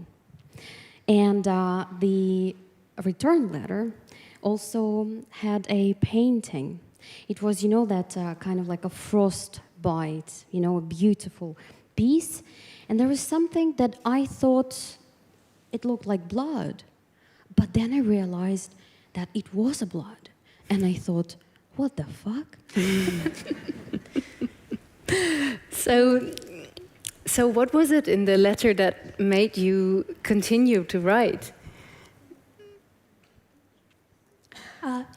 And the return letter also had a painting. It was, you know, that kind of like a frostbite, you know, a beautiful piece. And there was something that I thought it looked like blood. But then I realized that it was a blood. And I thought, what the fuck? So what was it in the letter that made you continue to write?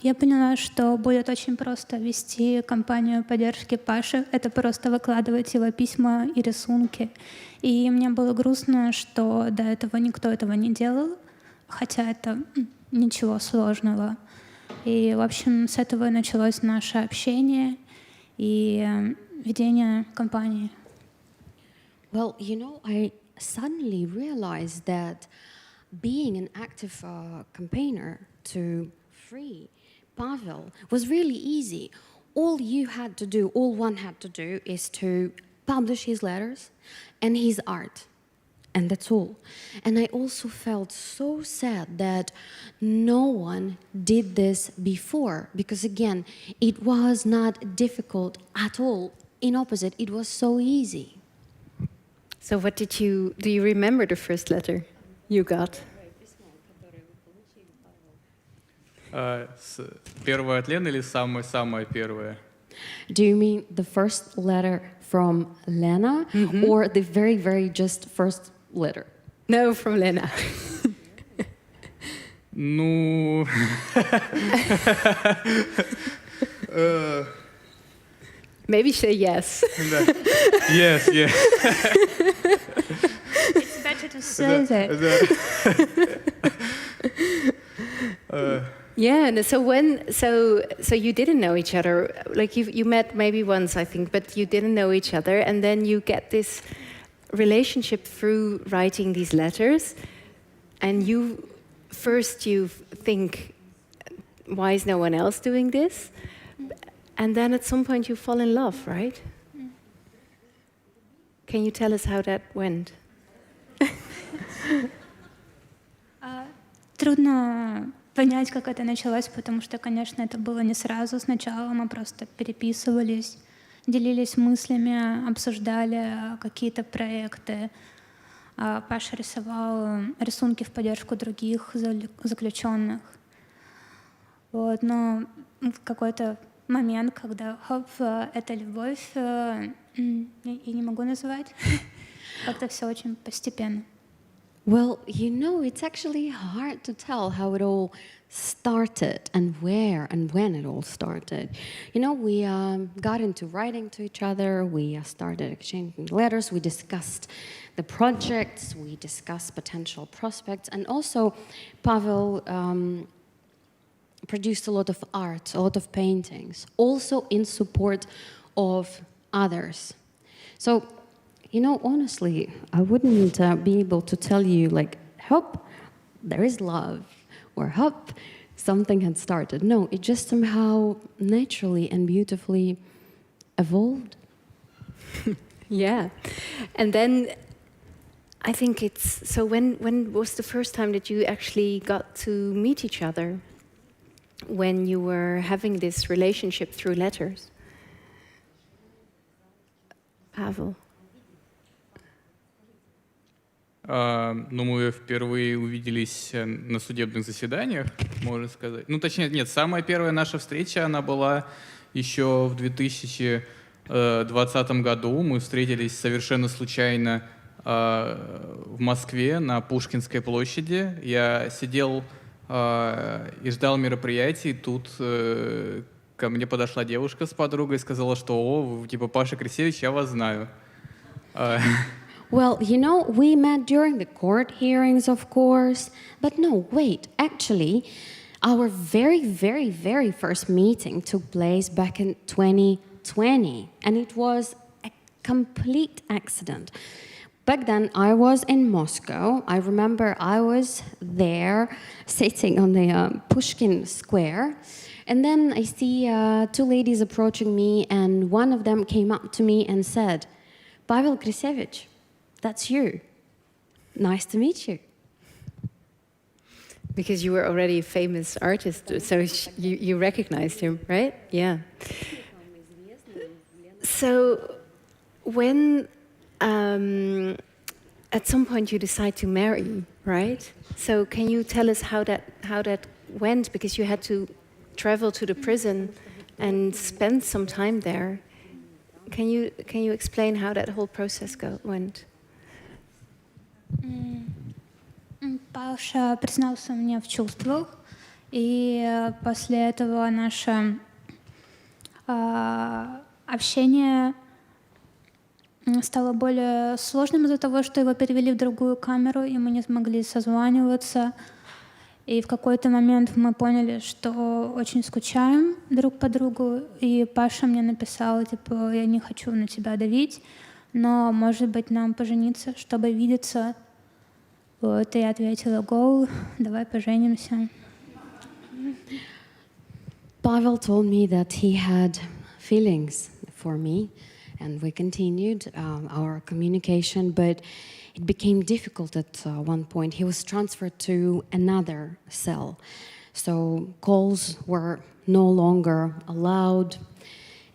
Я поняла, что будет очень просто вести кампанию поддержки Паши. Это просто выкладывать его письма и рисунки. И мне было грустно, что до этого никто этого не делал, хотя это ничего сложного. И, в общем, с этого и началось наше общение и ведение кампании. Well, you know, I suddenly realized that being an active campaigner to free Pavel was really easy. All you had to do, all one had to do, is to publish his letters and his art. And that's all. And I also felt so sad that no one did this before, because again, it was not difficult at all. In opposite, it was so easy. So what do you remember the first letter you got? Первое от Лены или самое первое? Do you mean the first letter from Lena or the very, very just first letter? No, from Lena. Ну... Maybe say yes. Yes. It's better to say that. Yeah, and so you didn't know each other. Like you met maybe once, I think, but you didn't know each other, and then you get this relationship through writing these letters, and you think, why is no one else doing this? And then at some point you fall in love, right? Can you tell us how that went? Трудно понять, как это началось, потому что, конечно, это было не сразу. Сначала мы просто переписывались, делились мыслями, обсуждали какие-то проекты. Паша рисовал рисунки в поддержку других заключенных. Вот, но в какой-то момент, когда эта любовь, я не могу назвать, как-то все очень постепенно. Well, you know, it's actually hard to tell how it all started and where and when it all started. You know, we got into writing to each other, we started exchanging letters, we discussed the projects, we discussed potential prospects, and also Pavel produced a lot of art, a lot of paintings, also in support of others. So, you know, honestly, I wouldn't be able to tell you, like, hop, there is love, or hop, something had started. No, it just somehow naturally and beautifully evolved. Yeah. And then I think it's, so when was the first time that you actually got to meet each other? When you were having this relationship through letters? Pavel. Ну, мы впервые увиделись на судебных заседаниях, можно сказать. Ну, точнее, нет, самая первая наша встреча, она была еще в 2020 году. Мы встретились совершенно случайно в Москве на Пушкинской площади. Я сидел и ждал мероприятий. Тут ко мне подошла девушка с подругой и сказала, что «О, вы, типа, Паша Крисевич, я вас знаю». Well, you know, we met during the court hearings, of course. But no, wait, actually, our very, very, very first meeting took place back in 2020. And it was a complete accident. Back then, I was in Moscow. I remember I was there sitting on the Pushkin Square. And then I see two ladies approaching me, and one of them came up to me and said, Pavel Krisevich, that's you. Nice to meet you. Because you were already a famous artist, so you recognized him, right? Yeah. So when at some point you decide to marry, right? So can you tell us how that went? Because you had to travel to the prison and spend some time there. Can you explain how that whole process went? Паша признался мне в чувствах, и после этого наше общение стало более сложным из-за того, что его перевели в другую камеру, и мы не смогли созваниваться. И в какой-то момент мы поняли, что очень скучаем друг по другу, и Паша мне написал, типа, я не хочу на тебя давить, но, может быть, нам пожениться, чтобы видеться. Вот, и я ответила, go, давай поженимся. Pavel told me that he had feelings for me, and we continued our communication, but it became difficult at one point. He was transferred to another cell, so calls were no longer allowed,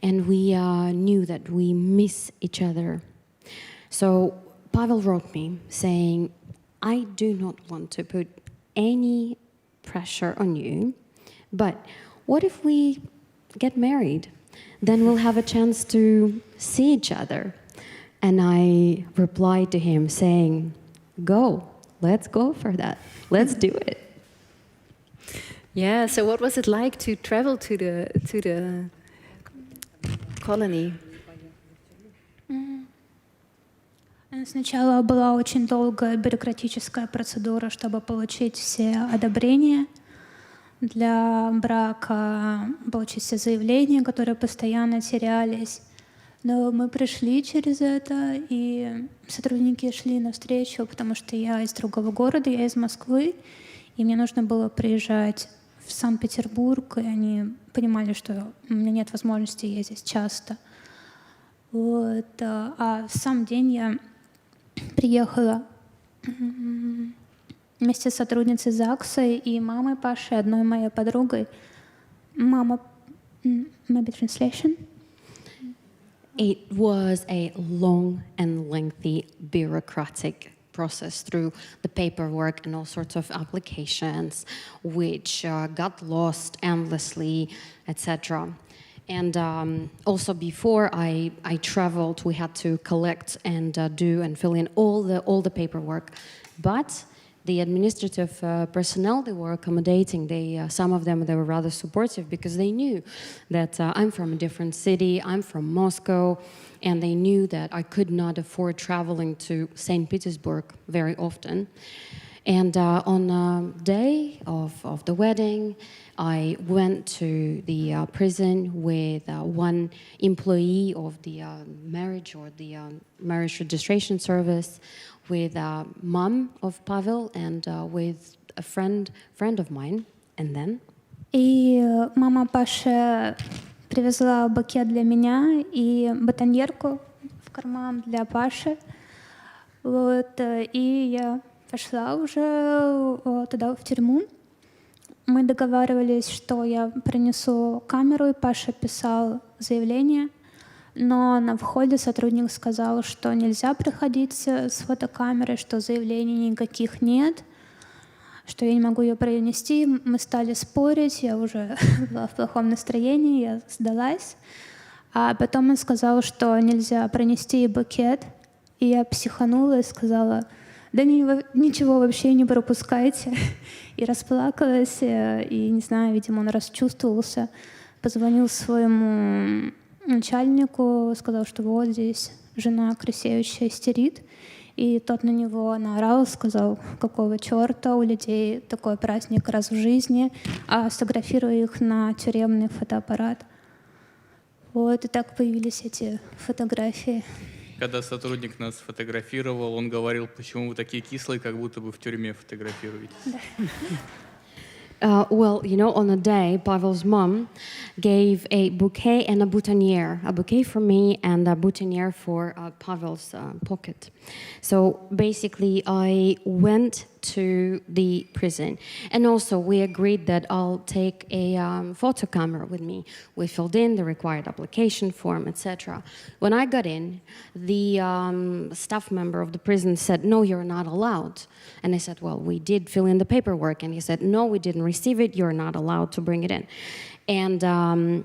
and we knew that we miss each other. So Pavel wrote me saying, I do not want to put any pressure on you, but what if we get married? Then we'll have a chance to see each other. And I replied to him saying, go, let's go for that. Let's do it. Yeah, so what was it like to travel to the colony? Сначала была очень долгая бюрократическая процедура, чтобы получить все одобрения для брака, получить все заявления, которые постоянно терялись. Но мы прошли через это, и сотрудники шли навстречу, потому что я из другого города, я из Москвы, и мне нужно было приезжать в Санкт-Петербург, и они понимали, что у меня нет возможности ездить часто. Вот. А в сам день я приехала вместе с сотрудницей ЗАГСа и мамой Паши, одной моей подругой. Мама, maybe translation? It was a long and lengthy bureaucratic process through the paperwork and all sorts of applications, which got lost endlessly, etc. And also before I traveled, we had to collect and do and fill in all the paperwork. But the administrative personnel, they were accommodating. Some of them, they were rather supportive because they knew that I'm from a different city, I'm from Moscow, and they knew that I could not afford traveling to St. Petersburg very often. And on the day of the wedding, I went to the prison with one employee of the marriage or the marriage registration service, with mom of Pavel and with a friend of mine. And then? И мама Паши привезла букет для меня и ботоньерку, карман для Паши. Вот, и я пошла уже туда, в тюрьму. Мы договаривались, что я принесу камеру, и Паша писал заявление. Но на входе сотрудник сказал, что нельзя приходить с фотокамерой, что заявлений никаких нет, что я не могу ее принести. Мы стали спорить, я уже была в плохом настроении, я сдалась. А потом он сказал, что нельзя принести и букет. И я психанула и сказала: да ничего вообще не пропускайте. И расплакалась, и, не знаю, видимо, он расчувствовался. Позвонил своему начальнику, сказал, что вот здесь жена Крисевича истерит. И тот на него наорал, сказал: какого черта, у людей такой праздник раз в жизни, а сфотографируй их на тюремный фотоаппарат. Вот, и так появились эти фотографии. Когда сотрудник нас фотографировал, он говорил: почему вы такие кислые, как будто бы в тюрьме фотографируетесь. Well, you know, on a day, Pavel's mom gave a bouquet and a boutonniere, a bouquet for me and a boutonniere for Pavel's pocket. So basically, I went to the prison, and also we agreed that I'll take a photo camera with me. We filled in the required application form, etc. When I got in, the staff member of the prison said, no, you're not allowed. And I said, well, we did fill in the paperwork. And he said, no, we didn't receive it. You're not allowed to bring it in. And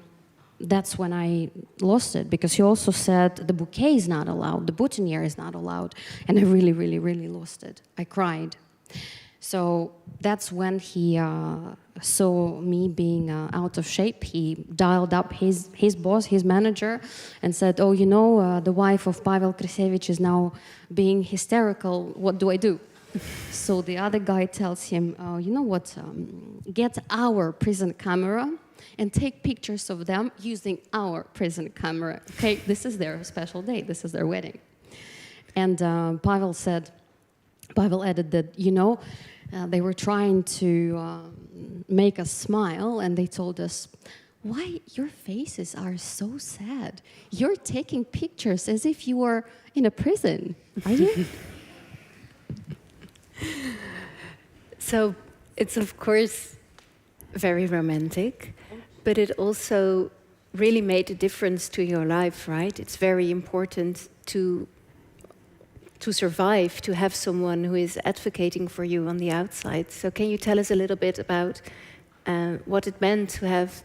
that's when I lost it, because he also said the bouquet is not allowed, the boutonniere is not allowed. And I really, really, really lost it. I cried. So that's when he saw me being out of shape. He dialed up his boss, his manager, and said, oh, you know, the wife of Pavel Krisevich is now being hysterical. What do I do? So the other guy tells him, oh, you know what, get our prison camera and take pictures of them using our prison camera. Okay, this is their special day. This is their wedding. And Pavel added that, you know, they were trying to make us smile, and they told us, why your faces are so sad? You're taking pictures as if you were in a prison, are you? So it's, of course, very romantic, but it also really made a difference to your life, right? It's very important to survive, to have someone who is advocating for you on the outside. So can you tell us a little bit about what it meant to have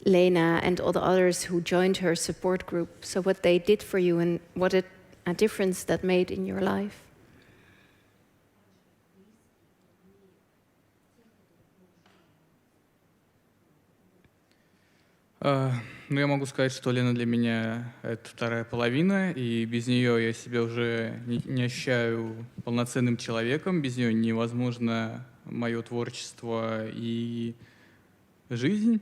Lena and all the others who joined her support group, so what they did for you and what a difference that made in your life? Ну, я могу сказать, что Лена для меня — это вторая половина, и без нее я себя уже не ощущаю полноценным человеком, без нее невозможно мое творчество и жизнь.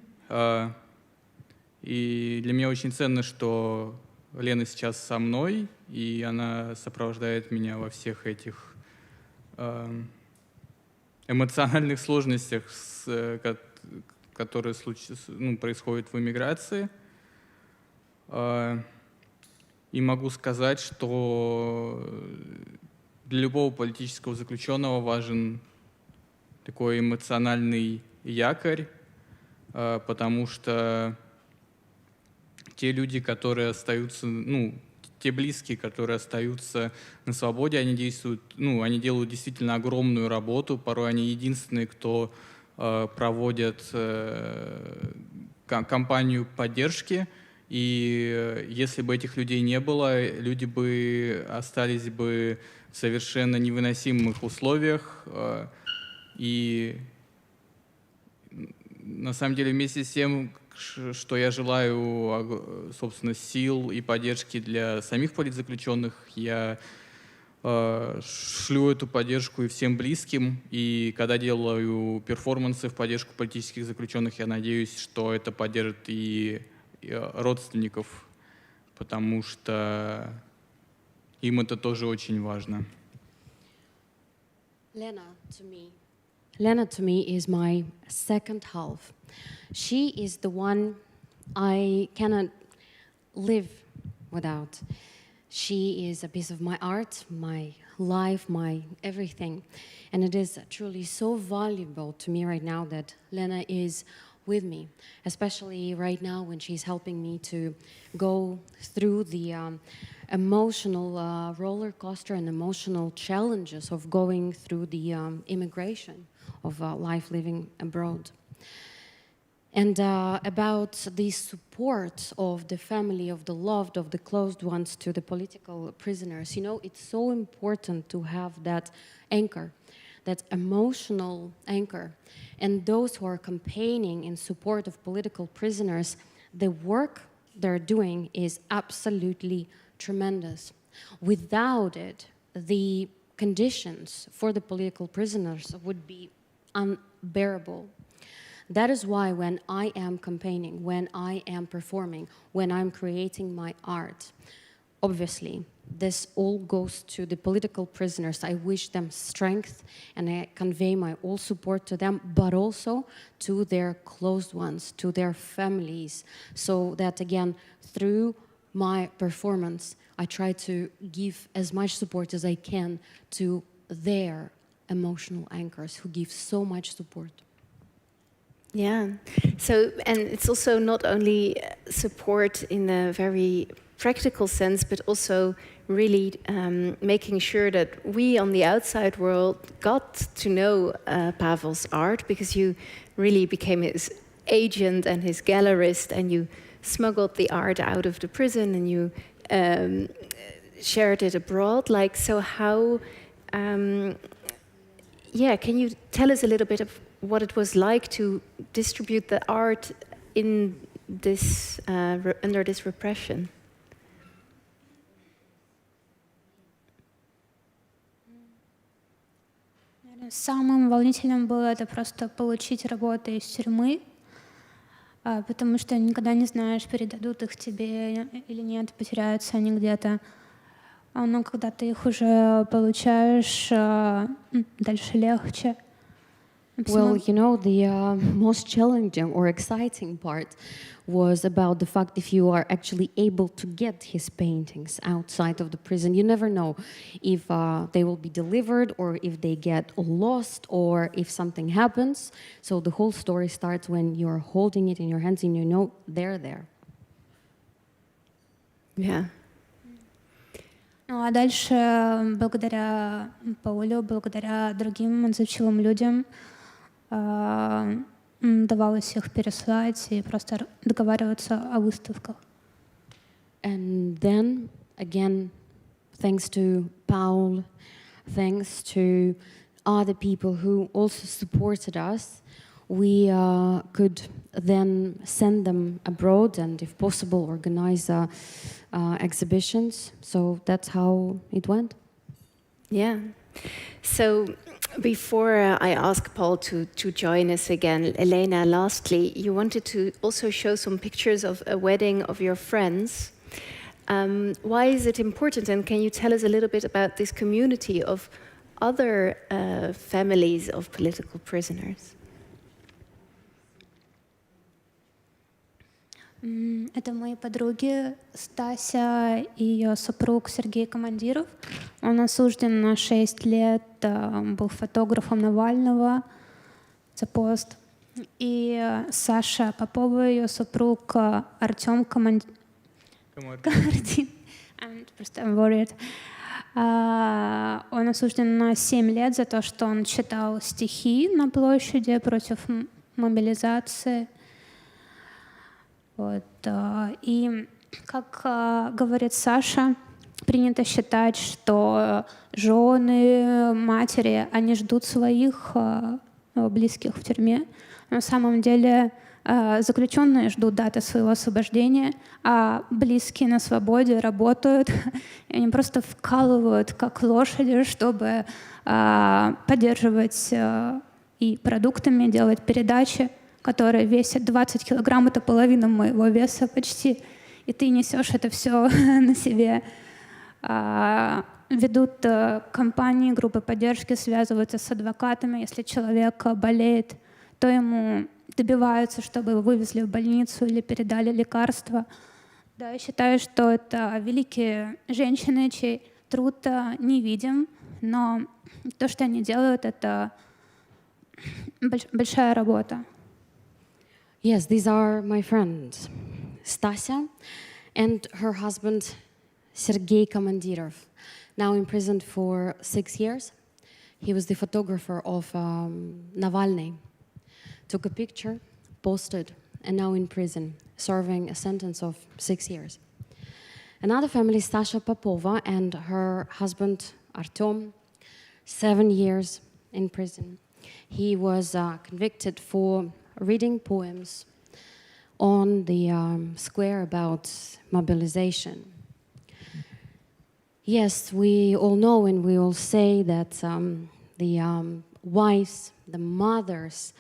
И для меня очень ценно, что Лена сейчас со мной, и она сопровождает меня во всех этих эмоциональных сложностях, которые происходят в эмиграции. И могу сказать, что для любого политического заключенного важен такой эмоциональный якорь, потому что те люди, которые остаются, те близкие, которые остаются на свободе, они делают действительно огромную работу, порой они единственные, кто проводят кампанию поддержки, и если бы этих людей не было, люди бы остались бы в совершенно невыносимых условиях. И на самом деле вместе с тем, что я желаю, собственно, сил и поддержки для самих политзаключенных, я шлю эту поддержку и всем близким, и когда делаю перформансы в поддержку политических заключенных, я надеюсь, что это поддержит и родственников, потому что им это тоже очень важно. Lena to me is my second half. She is the one I cannot live without. She is a piece of my art, my life, my everything. And it is truly so valuable to me right now that Lena is with me, especially right now when she's helping me to go through the emotional roller coaster and emotional challenges of going through the immigration of life living abroad. And about the support of the family, of the loved, of the closed ones to the political prisoners, you know, it's so important to have that anchor, that emotional anchor. And those who are campaigning in support of political prisoners, the work they're doing is absolutely tremendous. Without it, the conditions for the political prisoners would be unbearable. That is why when I am campaigning, when I am performing, when I'm creating my art, obviously, this all goes to the political prisoners. I wish them strength and I convey my all support to them, but also to their closed ones, to their families, so that again, through my performance, I try to give as much support as I can to their emotional anchors who give so much support. Yeah. So, and it's also not only support in a very practical sense, but also really making sure that we on the outside world got to know Pavel's art, because you really became his agent and his gallerist, and you smuggled the art out of the prison and you shared it abroad. Like, so how, yeah, can you tell us a little bit of what it was like to distribute the art in this under this repression? Самым волнительным было это просто получить работу из тюрьмы, потому что никогда не знаешь, передадут их тебе или нет, потеряются они где-то. Но когда ты их уже получаешь, дальше легче. Well, you know, the most challenging or exciting part was about the fact if you are actually able to get his paintings outside of the prison. You never know if they will be delivered or if they get lost or if something happens. So the whole story starts when you're holding it in your hands and you know they're there. Yeah. Ну а дальше, благодаря Паулю, благодаря другим отзывчивым людям, давалось их переслать и просто договариваться о выставках. And then, again, thanks to Paul, thanks to other people who also supported us, we could then send them abroad and, if possible, organize exhibitions. So that's how it went. Yeah. So before I ask Paul to join us again, Elena, lastly, you wanted to also show some pictures of a wedding of your friends. Why is it important? And can you tell us a little bit about this community of other families of political prisoners? Это мои подруги Стася и ее супруг Сергей Командиров. Он осужден на 6 лет, был фотографом Навального за пост. И Саша Попова, ее супруг Артем Комардин. I'm worried. Он осужден на 7 лет за то, что он читал стихи на площади против мобилизации. Вот. И, как говорит Саша, принято считать, что жены, матери, они ждут своих близких в тюрьме. На самом деле заключенные ждут даты своего освобождения, а близкие на свободе работают. И они просто вкалывают, как лошади, чтобы поддерживать и продуктами, делать передачи, которые весят 20 килограмм, это половина моего веса почти, и ты несешь это все на себе. Ведут кампании, группы поддержки, связываются с адвокатами. Если человек болеет, то ему добиваются, чтобы его вывезли в больницу или передали лекарства. Да, я считаю, что это великие женщины, чей труд не видим, но то, что они делают, это большая работа. Yes, these are my friends, Stasia and her husband, Sergei Komandirov, now imprisoned for 6 years. He was the photographer of Navalny. Took a picture, posted, and now in prison, serving a sentence of 6 years. Another family, Stasha Popova and her husband, Artem, 7 years in prison. He was convicted for reading poems on the square about mobilization. Yes, we all know and we all say that the wives, the mothers,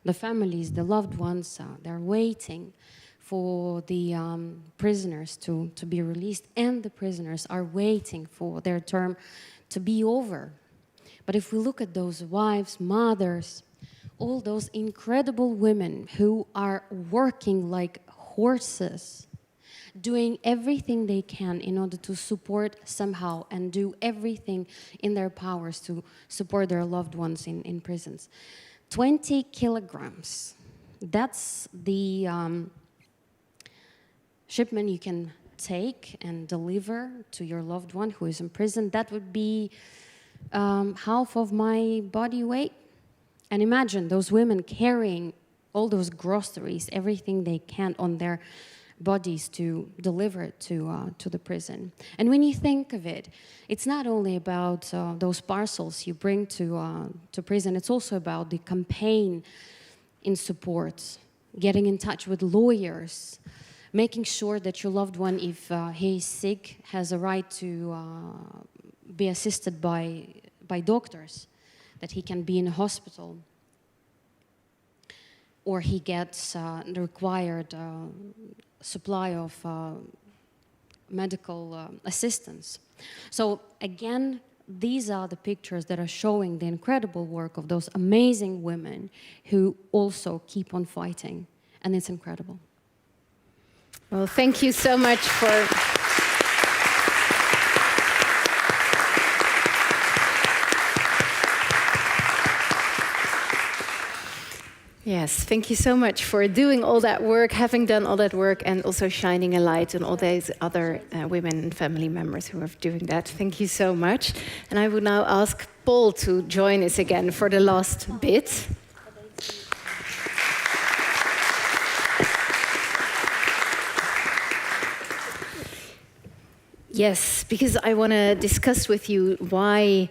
the families, the loved ones, they're waiting for the prisoners to be released, and the prisoners are waiting for their term to be over. But if we look at those wives, mothers, all those incredible women who are working like horses, doing everything they can in order to support somehow and do everything in their powers to support their loved ones in prisons. 20 kilograms, that's the shipment you can take and deliver to your loved one who is in prison. That would be half of my body weight. And imagine those women carrying all those groceries, everything they can on their bodies to deliver it to the prison. And when you think of it, it's not only about those parcels you bring to prison, it's also about the campaign in support, getting in touch with lawyers, making sure that your loved one, if he is sick, has a right to be assisted by doctors, that he can be in a hospital, or he gets the required supply of medical assistance. So again, these are the pictures that are showing the incredible work of those amazing women who also keep on fighting, and it's incredible. Well, thank you so much for... Yes, thank you so much for doing all that work, having done all that work, and also shining a light on all these other women and family members who are doing that. Thank you so much. And I would now ask Paul to join us again for the last bit. Yes, because I want to discuss with you why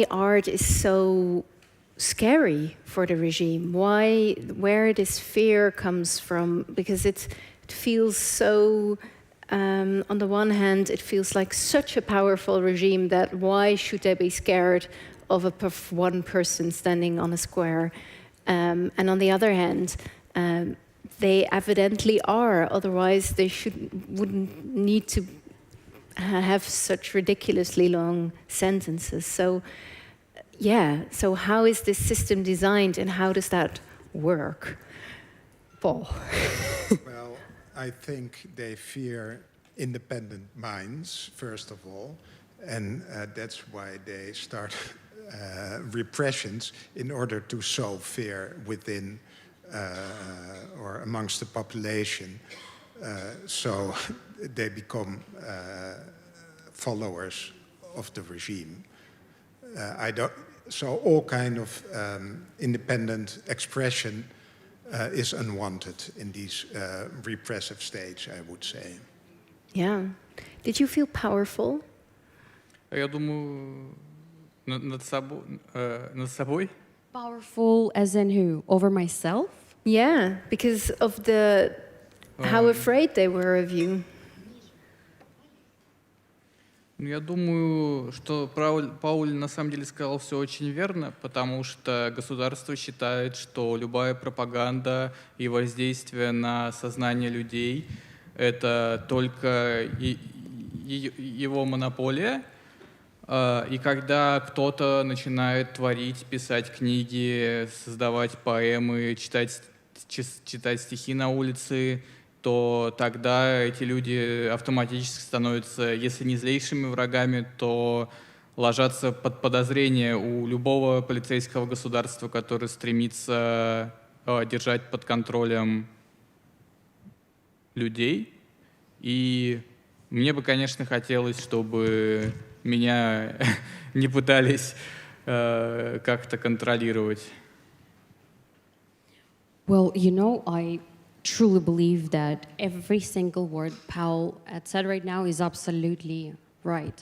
art is so scary for the regime, where this fear comes from, because it feels so, on the one hand, it feels like such a powerful regime that why should they be scared of one person standing on a square? And on the other hand, they evidently are, otherwise they wouldn't need to have such ridiculously long sentences. So so how is this system designed and how does that work? Paul. Well, I think they fear independent minds, first of all, and that's why they start repressions in order to sow fear within or amongst the population. So they become followers of the regime. So all kind of independent expression is unwanted in these repressive states, I would say. Yeah. Did you feel powerful? Я думаю, над собой. Powerful as in who? Over myself? Yeah, because of how afraid they were of you. Я думаю, что Пауль на самом деле сказал все очень верно, потому что государство считает, что любая пропаганда и воздействие на сознание людей — это только его монополия. И когда кто-то начинает творить, писать книги, создавать поэмы, читать читать стихи на улице, то тогда эти люди автоматически становятся, если не злейшими врагами, то ложатся под подозрение у любого полицейского государства, которое стремится держать под контролем людей. И мне бы, конечно, хотелось, чтобы меня не пытались как-то контролировать. Well, you know, I truly believe that every single word Paul had said right now is absolutely right.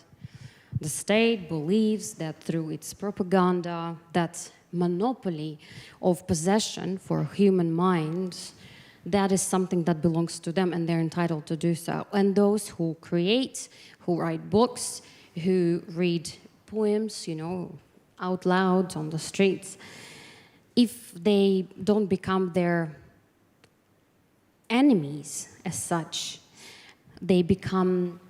The state believes that through its propaganda, that monopoly of possession for human minds, that is something that belongs to them and they're entitled to do so. And those who create, who write books, who read poems, you know, out loud on the streets, if they don't become their enemies as such, they become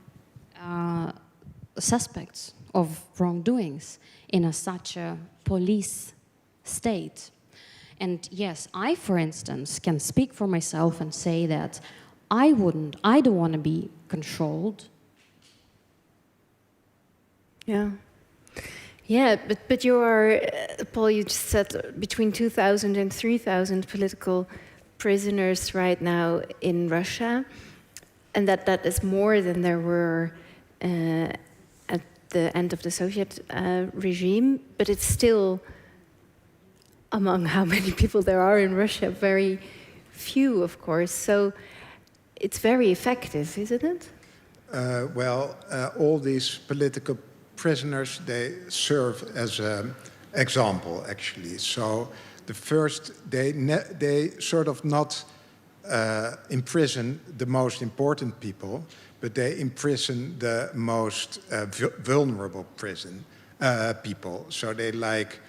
suspects of wrongdoings in such a police state. And yes, I, for instance, can speak for myself and say that I don't want to be controlled. Yeah. Yeah, but you are, Paul, you just said between 2,000 and 3,000 political prisoners right now in Russia, and that is more than there were at the end of the Soviet regime, but it's still, among how many people there are in Russia, very few, of course. So it's very effective, isn't it? All these political prisoners, they serve as an example, actually. So the first, they sort of not imprison the most important people, but they imprison the most vulnerable people. So they like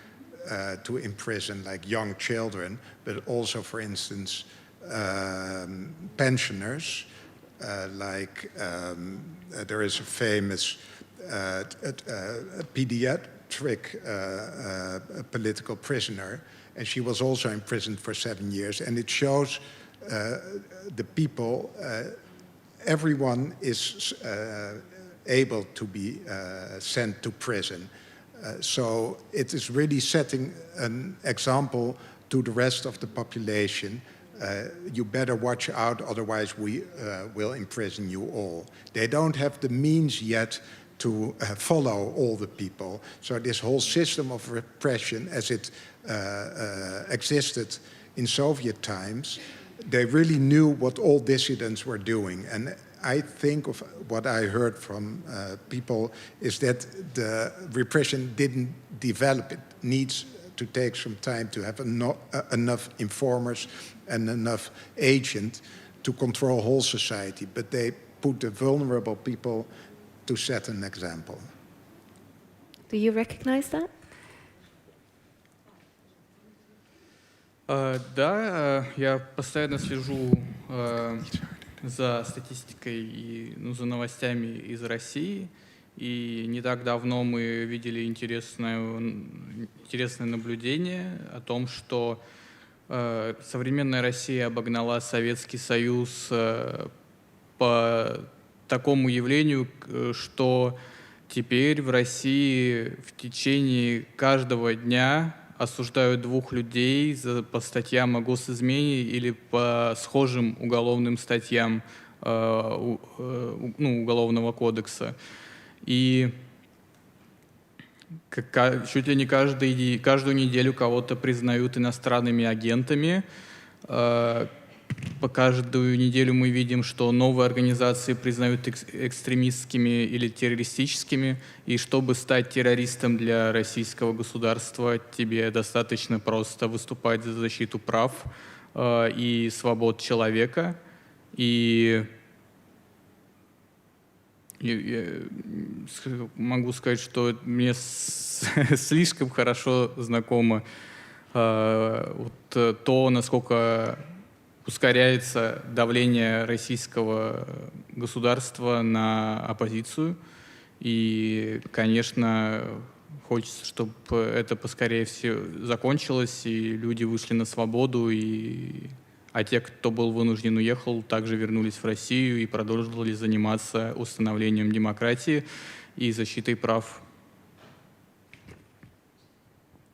to imprison like young children, but also, for instance, pensioners. There is a famous pediatric political prisoner, and she was also imprisoned for 7 years. And it shows the people, everyone is able to be sent to prison. So it is really setting an example to the rest of the population. You better watch out, otherwise we will imprison you all. They don't have the means yet to follow all the people. So this whole system of repression, as it existed in Soviet times, they really knew what all dissidents were doing. And I think of what I heard from people is that the repression didn't develop. It needs to take some time to have enough informers and enough agents to control whole society. But they put the vulnerable people to set an example. Do you recognize that? Да, я постоянно слежу за статистикой и за новостями из России. И не так давно мы видели интересное наблюдение о том, что современная Россия обогнала Советский Союз по такому явлению, что теперь в России в течение каждого дня осуждают 2 людей по статьям о госизмене или по схожим уголовным статьям Уголовного кодекса. И чуть ли не каждую неделю кого-то признают иностранными агентами. По каждую неделю мы видим, что новые организации признают экстремистскими или террористическими, и чтобы стать террористом для российского государства, тебе достаточно просто выступать за защиту прав и свобод человека. И я могу сказать, что мне слишком хорошо знакомо то, насколько ускоряется давление российского государства на оппозицию. И, конечно, хочется, чтобы это поскорее все закончилось, и люди вышли на свободу и а те, кто был вынужден уехал, также вернулись в Россию и продолжили заниматься установлением демократии и защитой прав.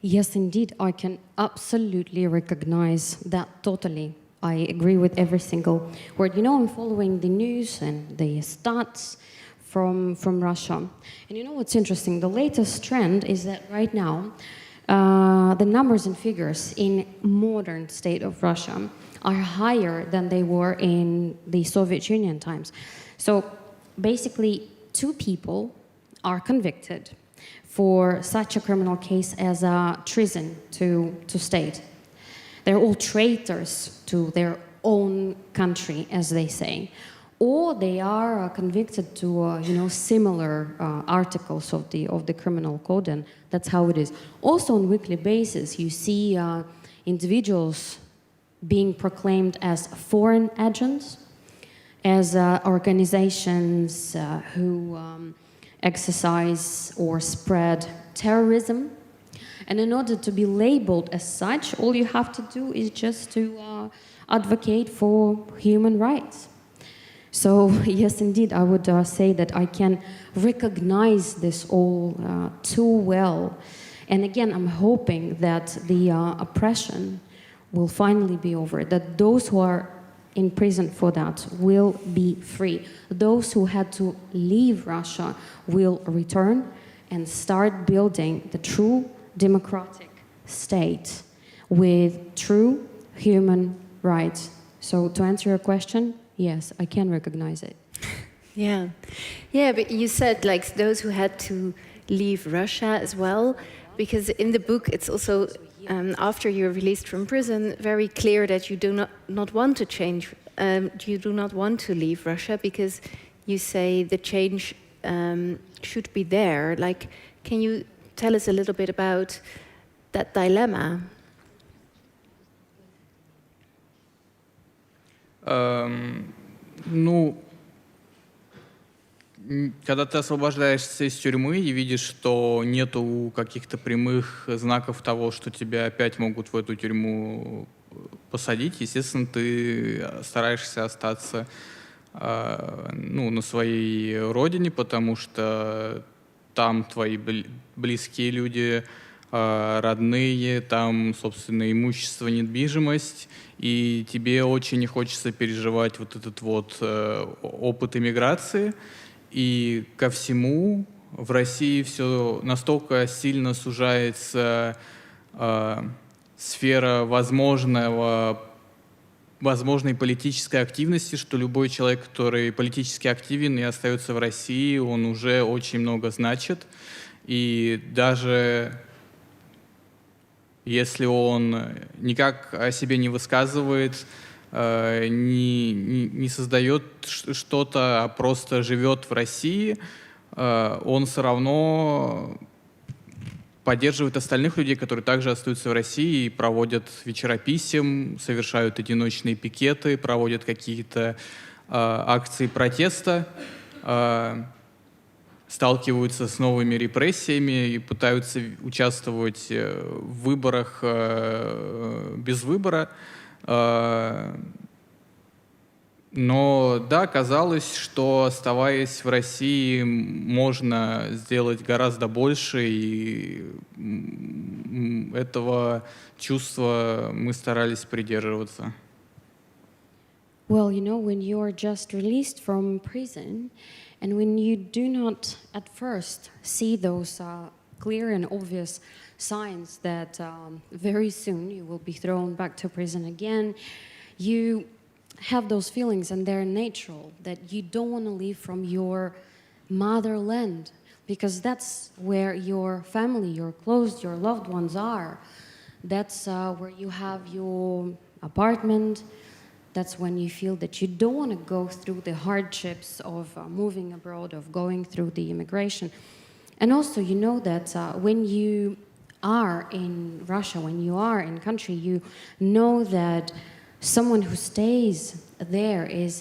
Yes, indeed, I can absolutely recognize that totally. I agree with every single word. You know, I'm following the news and the stats from Russia. And you know what's interesting? The latest trend is that right now, the numbers and figures in modern state of Russia are higher than they were in the Soviet Union times. So basically, 2 people are convicted for such a criminal case as a treason to state. They're all traitors to their own country, as they say. Or they are convicted to, similar articles of the criminal code, and that's how it is. Also, on a weekly basis, you see individuals being proclaimed as foreign agents, as organizations who exercise or spread terrorism. And in order to be labeled as such, all you have to do is just to advocate for human rights. So yes, indeed, I would say that I can recognize this all too well. And again, I'm hoping that the oppression will finally be over, that those who are in prison for that will be free. Those who had to leave Russia will return and start building the true democratic state with true human rights. So to answer your question, yes, I can recognize it. Yeah, but you said like those who had to leave Russia as well, because in the book it's also after you're released from prison very clear that you do not want to change. You do not want to leave Russia because you say the change should be there. Like, can you tell us a little bit about that dilemma? Когда ты освобождаешься из тюрьмы и видишь, что нету каких-то прямых знаков того, что тебя опять могут в эту тюрьму посадить, естественно, ты стараешься остаться на своей родине, потому что там твои близкие люди, родные, там, собственно, имущество, недвижимость, и тебе очень не хочется переживать вот этот вот опыт эмиграции. И ко всему в России все настолько сильно сужается сфера возможной политической активности, что любой человек, который политически активен и остается в России, он уже очень много значит. И даже если он никак о себе не высказывает, не создает что-то, а просто живет в России, он все равно поддерживает остальных людей, которые также остаются в России и проводят вечера писем, совершают одиночные пикеты, проводят какие-то акции протеста, сталкиваются с новыми репрессиями и пытаются участвовать в выборах без выбора. Но да, казалось, что оставаясь в России, можно сделать гораздо больше, и этого чувства мы старались придерживаться. Well, when you're just released from prison, and when you do not at first see those clear and obvious signs that very soon you will be thrown back to prison again, you have those feelings, and they're natural, that you don't want to leave from your motherland, because that's where your family, your close, your loved ones are. That's where you have your apartment. That's when you feel that you don't want to go through the hardships of moving abroad, of going through the immigration. And also, you know that when you are in Russia, when you are in country, you know that someone who stays there is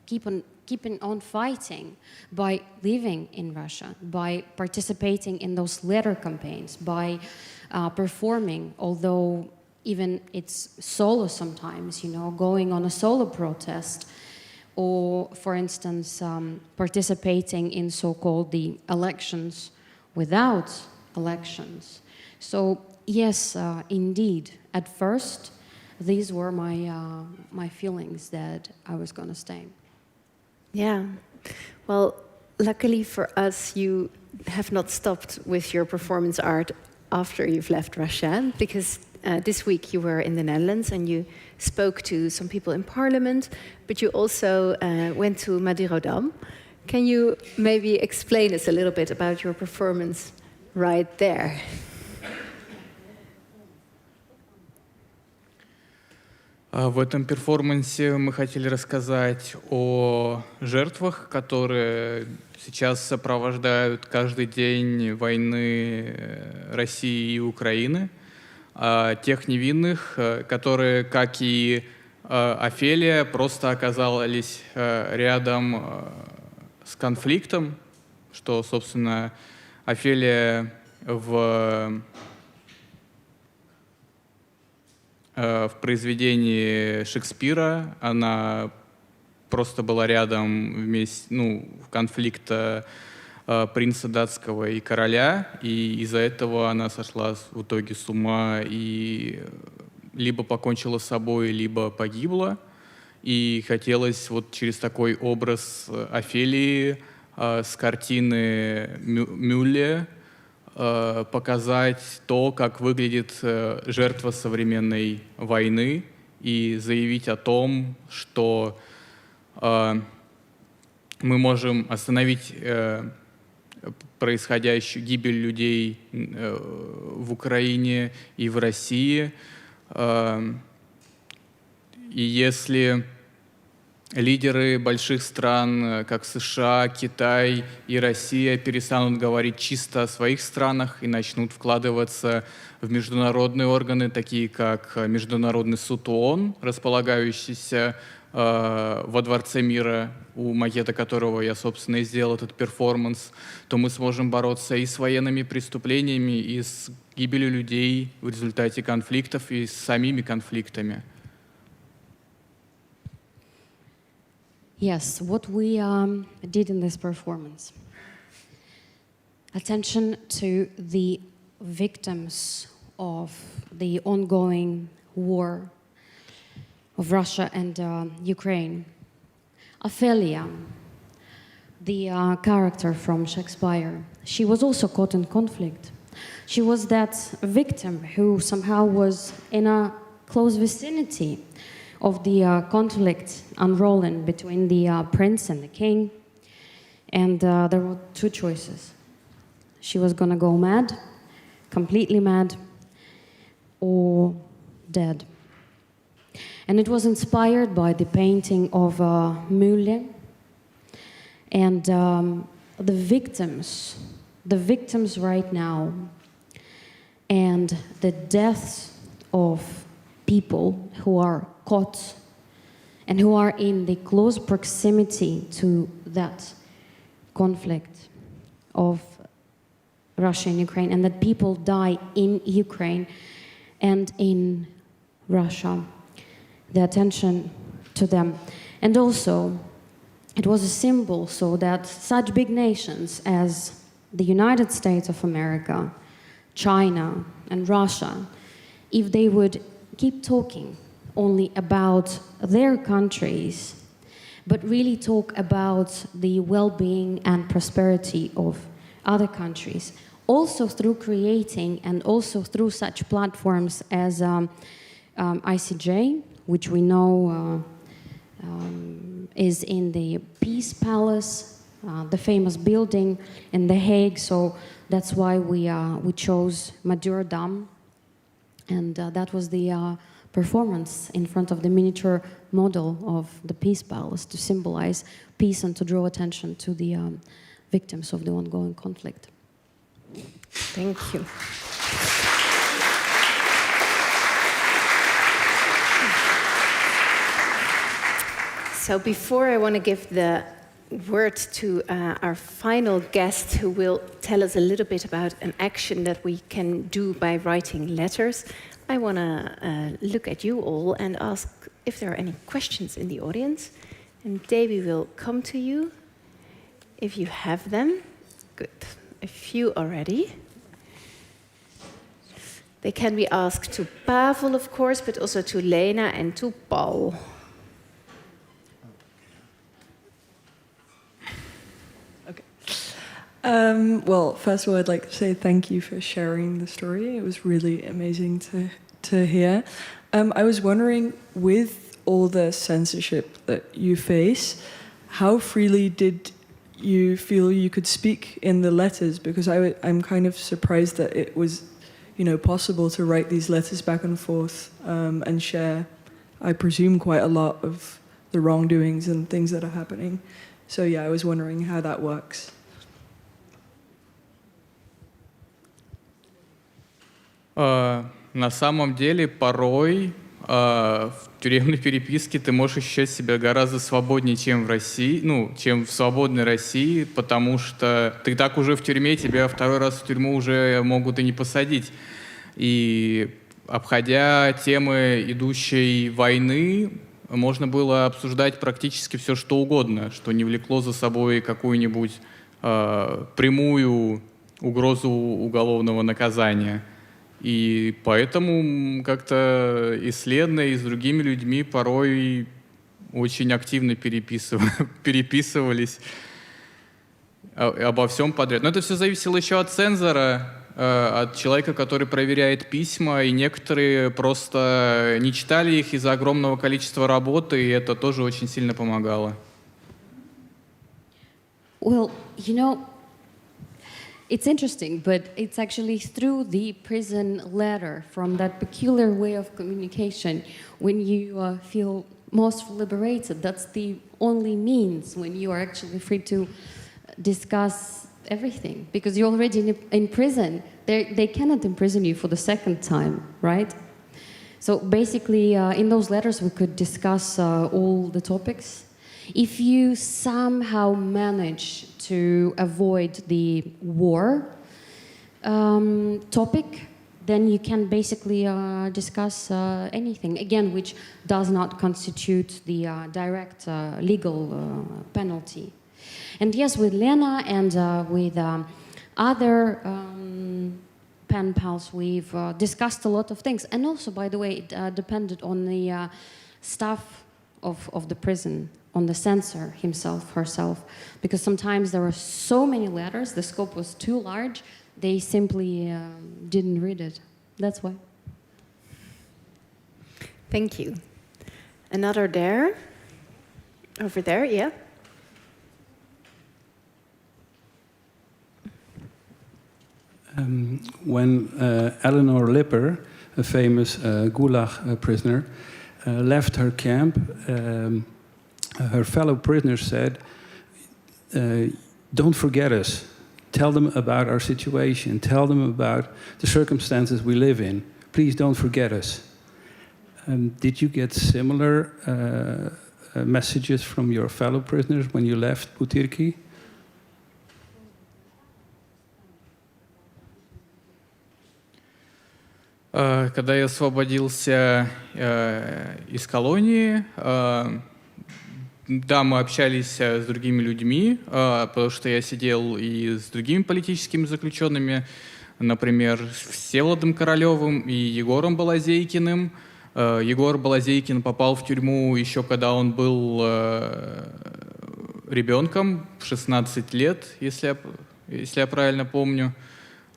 keeping on fighting by living in Russia, by participating in those letter campaigns, by performing, although even it's solo sometimes, going on a solo protest, or, for instance, participating in so-called the elections without elections. So yes, indeed, at first, these were my feelings that I was going to stay. Yeah. Well, luckily for us, you have not stopped with your performance art after you've left Russia, because this week you were in the Netherlands and you spoke to some people in parliament, but you also went to Madurodam. Can you maybe explain us a little bit about your performance right there? В этом перформансе мы хотели рассказать о жертвах, которые сейчас сопровождают каждый день войны России и Украины, тех невинных, которые, как и Офелия, просто оказались рядом с конфликтом, что, собственно, Офелия в произведении Шекспира, она просто была рядом вместе, в конфликта принца датского и короля, и из-за этого она сошла в итоге с ума и либо покончила с собой, либо погибла. И хотелось вот через такой образ Офелии с картины Мюлле показать то, как выглядит жертва современной войны, и заявить о том, что мы можем остановить происходящую гибель людей в Украине и в России. И если лидеры больших стран, как США, Китай и Россия, перестанут говорить чисто о своих странах и начнут вкладываться в международные органы, такие как Международный суд ООН, располагающийся во Дворце мира, у макета которого я, собственно, и сделал этот перформанс, то мы сможем бороться и с военными преступлениями, и с гибелью людей в результате конфликтов, и с самими конфликтами. Yes, what we did in this performance. Attention to the victims of the ongoing war of Russia and Ukraine. Ophelia, the character from Shakespeare, she was also caught in conflict. She was that victim who somehow was in a close vicinity of the conflict unrolling between the prince and the king. And there were two choices. She was gonna go mad, completely mad, or dead. And it was inspired by the painting of Müller. And the victims right now, and the deaths of people who are caught and who are in the close proximity to that conflict of Russia and Ukraine, and that people die in Ukraine and in Russia. The attention to them. And also, it was a symbol so that such big nations as the United States of America, China, and Russia, if they would keep talking only about their countries, but really talk about the well-being and prosperity of other countries, also through creating and also through such platforms as ICJ, which we know is in the Peace Palace, the famous building in The Hague. So that's why we chose Madurodam, and that was the performance in front of the miniature model of the Peace Palace to symbolize peace and to draw attention to the victims of the ongoing conflict. Thank you. So before I want to give the word to our final guest, who will tell us a little bit about an action that we can do by writing letters, I want to look at you all and ask if there are any questions in the audience. And Davy will come to you if you have them. Good. A few already. They can be asked to Pavel, of course, but also to Lena and to Paul. Well, first of all, I'd like to say thank you for sharing the story. It was really amazing to hear. I was wondering, with all the censorship that you face, how freely did you feel you could speak in the letters? Because I'm kind of surprised that it was, possible to write these letters back and forth and share, I presume, quite a lot of the wrongdoings and things that are happening. So yeah, I was wondering how that works. На самом деле, порой в тюремной переписке ты можешь ощущать себя гораздо свободнее, чем в России, чем в свободной России, потому что ты так уже в тюрьме, тебя второй раз в тюрьму уже могут и не посадить. И обходя темы идущей войны, можно было обсуждать практически все, что угодно, что не влекло за собой какую-нибудь прямую угрозу уголовного наказания. И поэтому как-то и с Леной, и с другими людьми порой очень активно переписывались обо всем подряд. Но это все зависело еще от цензора, от человека, который проверяет письма, и некоторые просто не читали их из-за огромного количества работы, и это тоже очень сильно помогало. Well, it's interesting, but it's actually through the prison letter, from that peculiar way of communication, when you feel most liberated. That's the only means when you are actually free to discuss everything, because you're already in prison. They cannot imprison you for the second time, right? So basically, in those letters, we could discuss all the topics. If you somehow manage to avoid the war topic, then you can basically discuss anything, again, which does not constitute the direct legal penalty. And yes, with Lena and with other pen pals, we've discussed a lot of things. And also, by the way, it depended on the staff of the prison, on the censor himself, herself, because sometimes there were so many letters, the scope was too large, they simply didn't read it. That's why. Thank you. Another there. Over there, yeah. When Eleanor Lipper, a famous Gulag prisoner, left her camp, her fellow prisoners said, don't forget us. Tell them about our situation. Tell them about the circumstances we live in. Please don't forget us. Did you get similar messages from your fellow prisoners when you left Butyrki? Когда я освободился из колонии, да, мы общались с другими людьми, потому что я сидел и с другими политическими заключенными, например, с Всеволодом Королевым и Егором Балазейкиным. Егор Балазейкин попал в тюрьму еще когда он был ребенком, в 16 лет, если я правильно помню.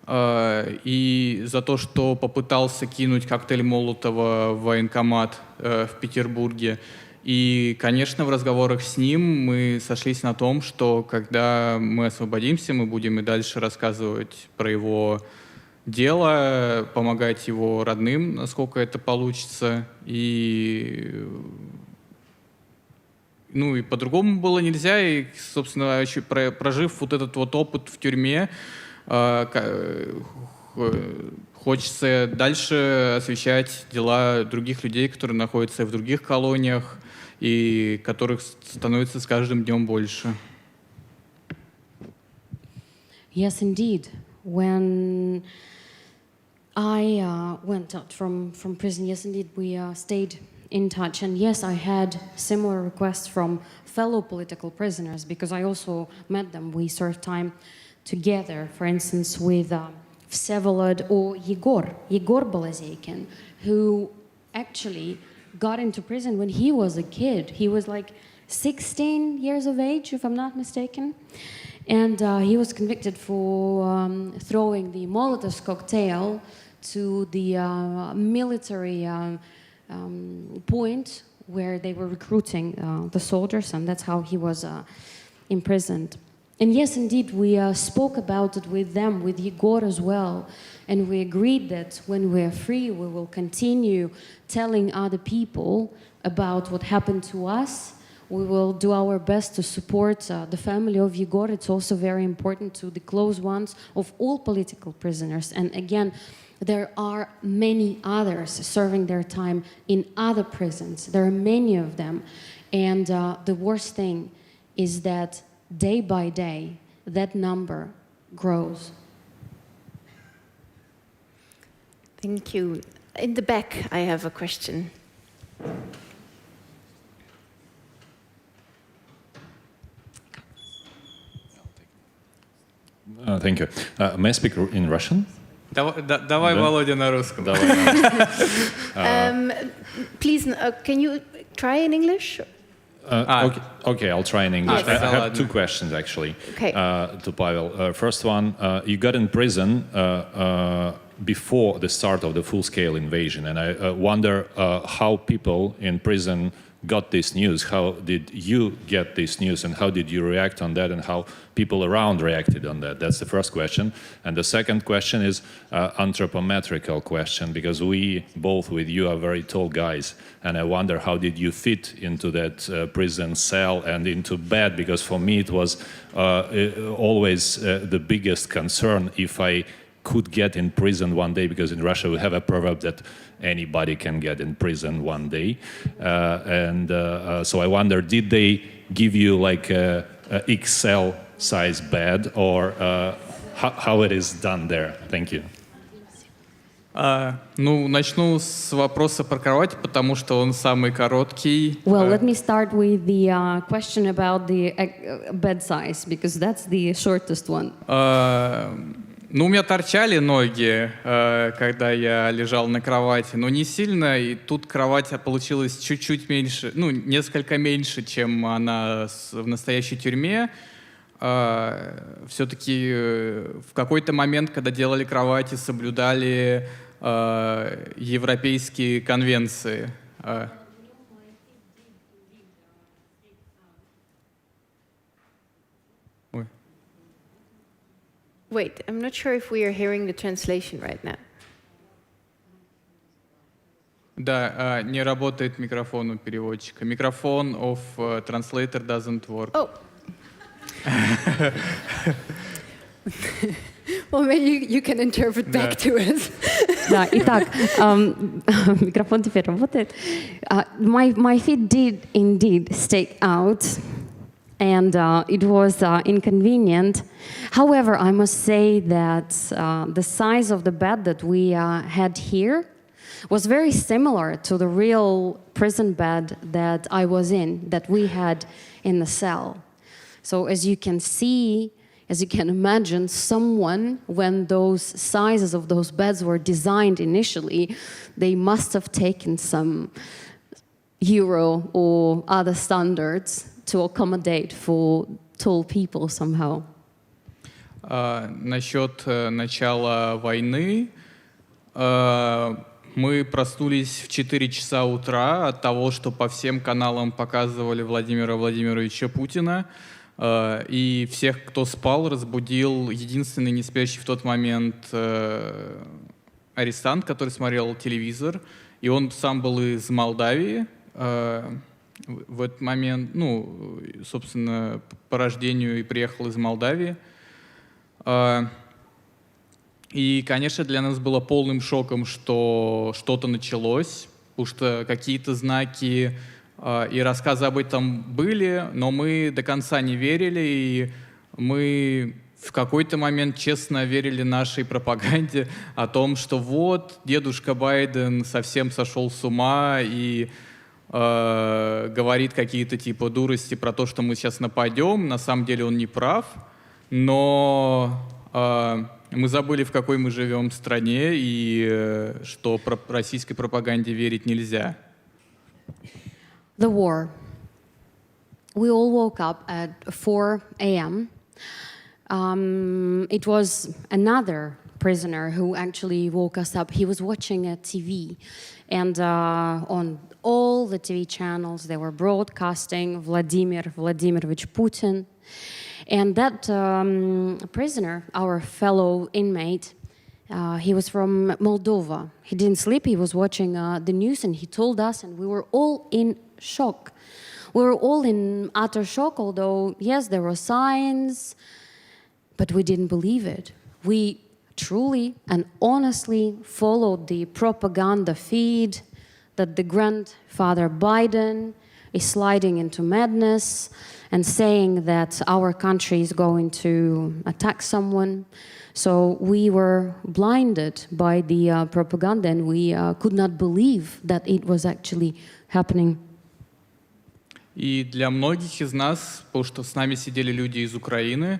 И за то, что попытался кинуть коктейль Молотова в военкомат в Петербурге. И, конечно, в разговорах с ним мы сошлись на том, что когда мы освободимся, мы будем и дальше рассказывать про его дело, помогать его родным, насколько это получится. И по-другому было нельзя. И, собственно, прожив вот этот вот опыт в тюрьме, хочется дальше освещать дела других людей, которые находятся в других колониях и которых становится с каждым днем больше. Yes, indeed. When I went out from prison. Yes, indeed, we stayed in touch. And yes, I had similar requests from fellow political prisoners because I also met them. We served time together, for instance, with Vsevolod or Yegor Balazeykin, who actually got into prison when he was a kid. He was like 16 years of age, if I'm not mistaken. And he was convicted for throwing the Molotov cocktail to the military point where they were recruiting the soldiers, and that's how he was imprisoned. And yes, indeed, we spoke about it with them, with Yegor as well, and we agreed that when we're free, we will continue telling other people about what happened to us. We will do our best to support the family of Yegor. It's also very important to the close ones of all political prisoners. And again, there are many others serving their time in other prisons. There are many of them. And the worst thing is that day by day, that number grows. Thank you. In the back, I have a question. Thank you. May I speak in Russian? Давай, Володя, на русском. Please, can you try in English? Okay, I'll try in English. I have two questions, actually, Okay. to Pavel. First one, you got in prison before the start of the full-scale invasion, and I wonder how people in prison got this news. How did you get this news, and how did you react on that, and how people around reacted on that? That's the first question. And the second question is anthropometrical question, because we both with you are very tall guys, and I wonder how did you fit into that prison cell and into bed, because for me it was always the biggest concern if I could get in prison one day, because in Russia we have a proverb that anybody can get in prison one day. So I wonder, did they give you like a XL size bed, or how it is done there? Thank you. Ну, начну с вопроса про кровать, потому что он самый короткий. Well, let me start with the question about the bed size, because that's the shortest one. Ну, у меня торчали ноги, когда я лежал на кровати, но не сильно, и тут кровать получилась чуть-чуть меньше, ну, несколько меньше, чем она в настоящей тюрьме. Все-таки в какой-то момент, когда делали кровати, соблюдали европейские конвенции. Wait, I'm not sure if we are hearing the translation right now. Да, не работает микрофон у переводчика. Микрофон of translator doesn't work. Oh. Well, maybe you can interpret back to us. Да, итак, микрофон теперь работает. My feet did indeed stick out, and it was inconvenient. However, I must say that the size of the bed that we had here was very similar to the real prison bed that I was in, that we had in the cell. So as you can see, as you can imagine, someone, when those sizes of those beds were designed initially, they must have taken some Euro or other standards to accommodate for tall people somehow. Насчет начала войны, мы проснулись в 4 часа утра от того, что по всем каналам показывали Владимира Владимировича Путина. И всех, кто спал, разбудил единственный не спящий в тот момент арестант, который смотрел телевизор. И он сам был из Молдавии в этот момент, ну, собственно, по рождению и приехал из Молдавии. И, конечно, для нас было полным шоком, что что-то началось, потому что какие-то знаки и рассказы об этом были, но мы до конца не верили, и мы в какой-то момент честно верили нашей пропаганде о том, что вот дедушка Байден совсем сошел с ума и говорит какие-то типа дурости про то, что мы сейчас нападем. На самом деле он не прав, но мы забыли, в какой мы живем стране и что российской пропаганде верить нельзя. The war. We all woke up at 4 a.m. It was another prisoner who actually woke us up. He was watching a TV, and on all the TV channels they were broadcasting Vladimir Vladimirovich Putin. And that prisoner, our fellow inmate, he was from Moldova. He didn't sleep, he was watching the news, and he told us, and we were all in shock. We were all in utter shock, although, yes, there were signs, but we didn't believe it. We truly and honestly followed the propaganda feed that the grandfather Biden is sliding into madness and saying that our country is going to attack someone. So we were blinded by the propaganda, and we could not believe that it was actually happening. И для многих из нас, потому что с нами сидели люди из Украины,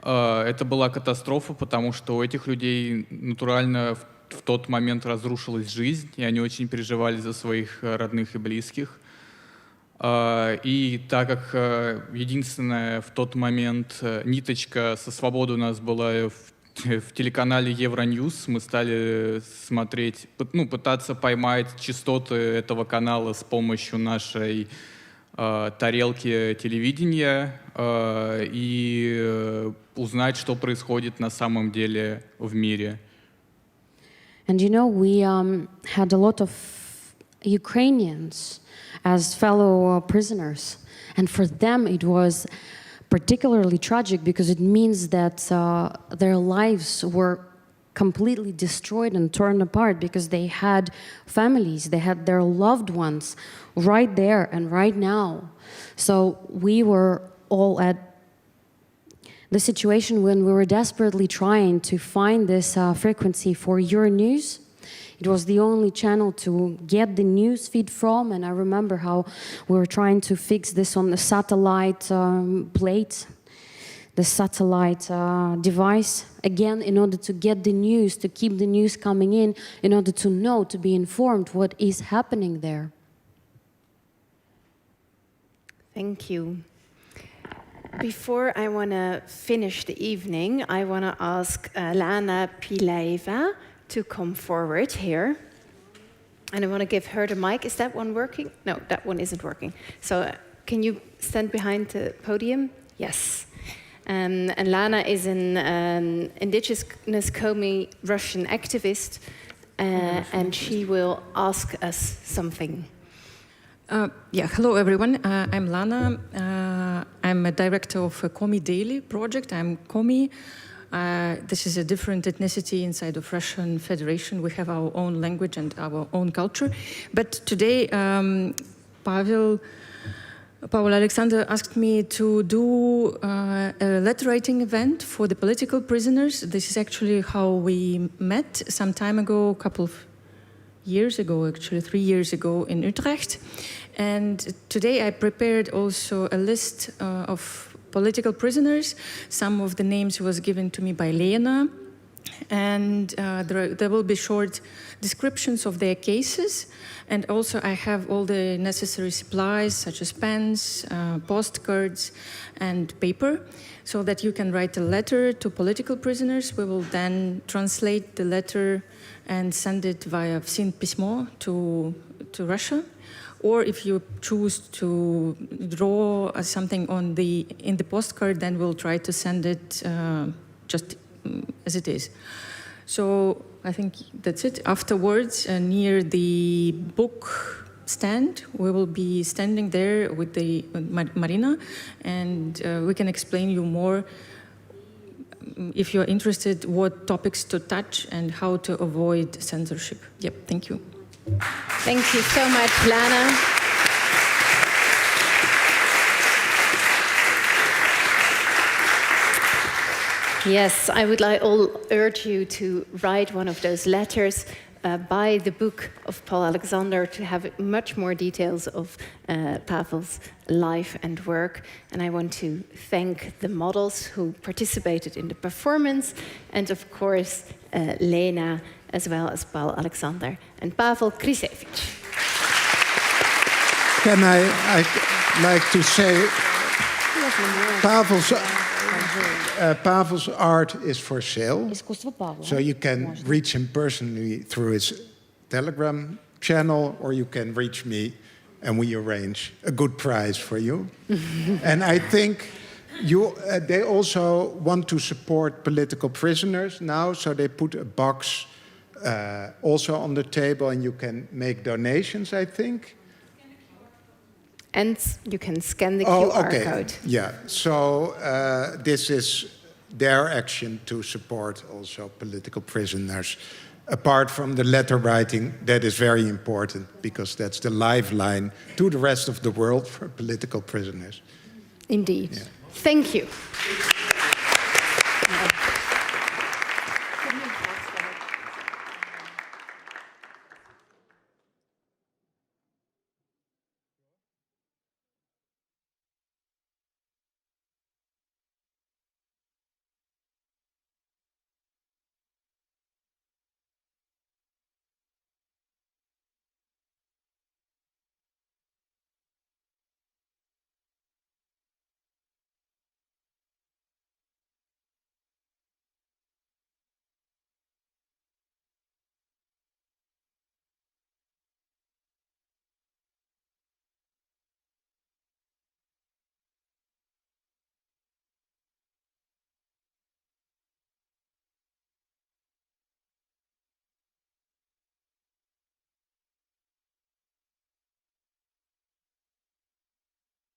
это была катастрофа, потому что у этих людей натурально в тот момент разрушилась жизнь, и они очень переживали за своих родных и близких. И так как единственная в тот момент ниточка со свободой у нас была в телеканале Евроньюз, мы стали смотреть, пытаться поймать частоты этого канала с помощью нашей тарелки телевидения и узнать, что происходит на самом деле в мире. And you know, we had a lot of Ukrainians as fellow prisoners. And for them it was particularly tragic because it means that their lives were completely destroyed and torn apart because they had families, they had their loved ones right there and right now. So we were all at the situation when we were desperately trying to find this frequency for Euronews. It was the only channel to get the news feed from, and I remember how we were trying to fix this on the satellite plate, the satellite device, again, in order to get the news, to keep the news coming in order to know, to be informed what is happening there. Thank you. Before I want to finish the evening, I want to ask Lana Pilaeva to come forward here. And I want to give her the mic. Is that one working? No, that one isn't working. So can you stand behind the podium? Yes. And Lana is an indigenous Komi Russian activist, and she will ask us something. Hello everyone. I'm Lana. I'm a director of a Komi Daily project. I'm Komi. This is a different ethnicity inside of Russian Federation. We have our own language and our own culture. But today, Pavel Alexander asked me to do a letter writing event for the political prisoners. This is actually how we met some time ago, a couple of years ago, actually 3 years ago in Utrecht. And today I prepared also a list of political prisoners. Some of the names was given to me by Lena. And there will be short descriptions of their cases. And also I have all the necessary supplies, such as pens, postcards, and paper, so that you can write a letter to political prisoners. We will then translate the letter and send it via Vsin Pismo to Russia. Or if you choose to draw something in the postcard, then we'll try to send it just as it is. So I think that's it. Afterwards, near the book stand, we will be standing there with the Marina, and we can explain you more, if you're interested, what topics to touch and how to avoid censorship. Yep, thank you. Thank you so much, Lana. Yes, I would urge you to write one of those letters, buy the book of Paul Alexander to have much more details of Pavel's life and work. And I want to thank the models who participated in the performance, and of course, Lena, as well as Paul Alexander and Pavel Krisevich. Can I'd like to say, Pavel's art is for sale, Искусство Павла. so you can reach him personally through his Telegram channel, or you can reach me and we arrange a good price for you. And I think they also want to support political prisoners now, so they put a box also on the table, and you can make donations, I think. And you can scan the QR code. Yeah, so this is their action to support also political prisoners. Apart from the letter writing, that is very important, because that's the lifeline to the rest of the world for political prisoners. Indeed. Yeah. Thank you.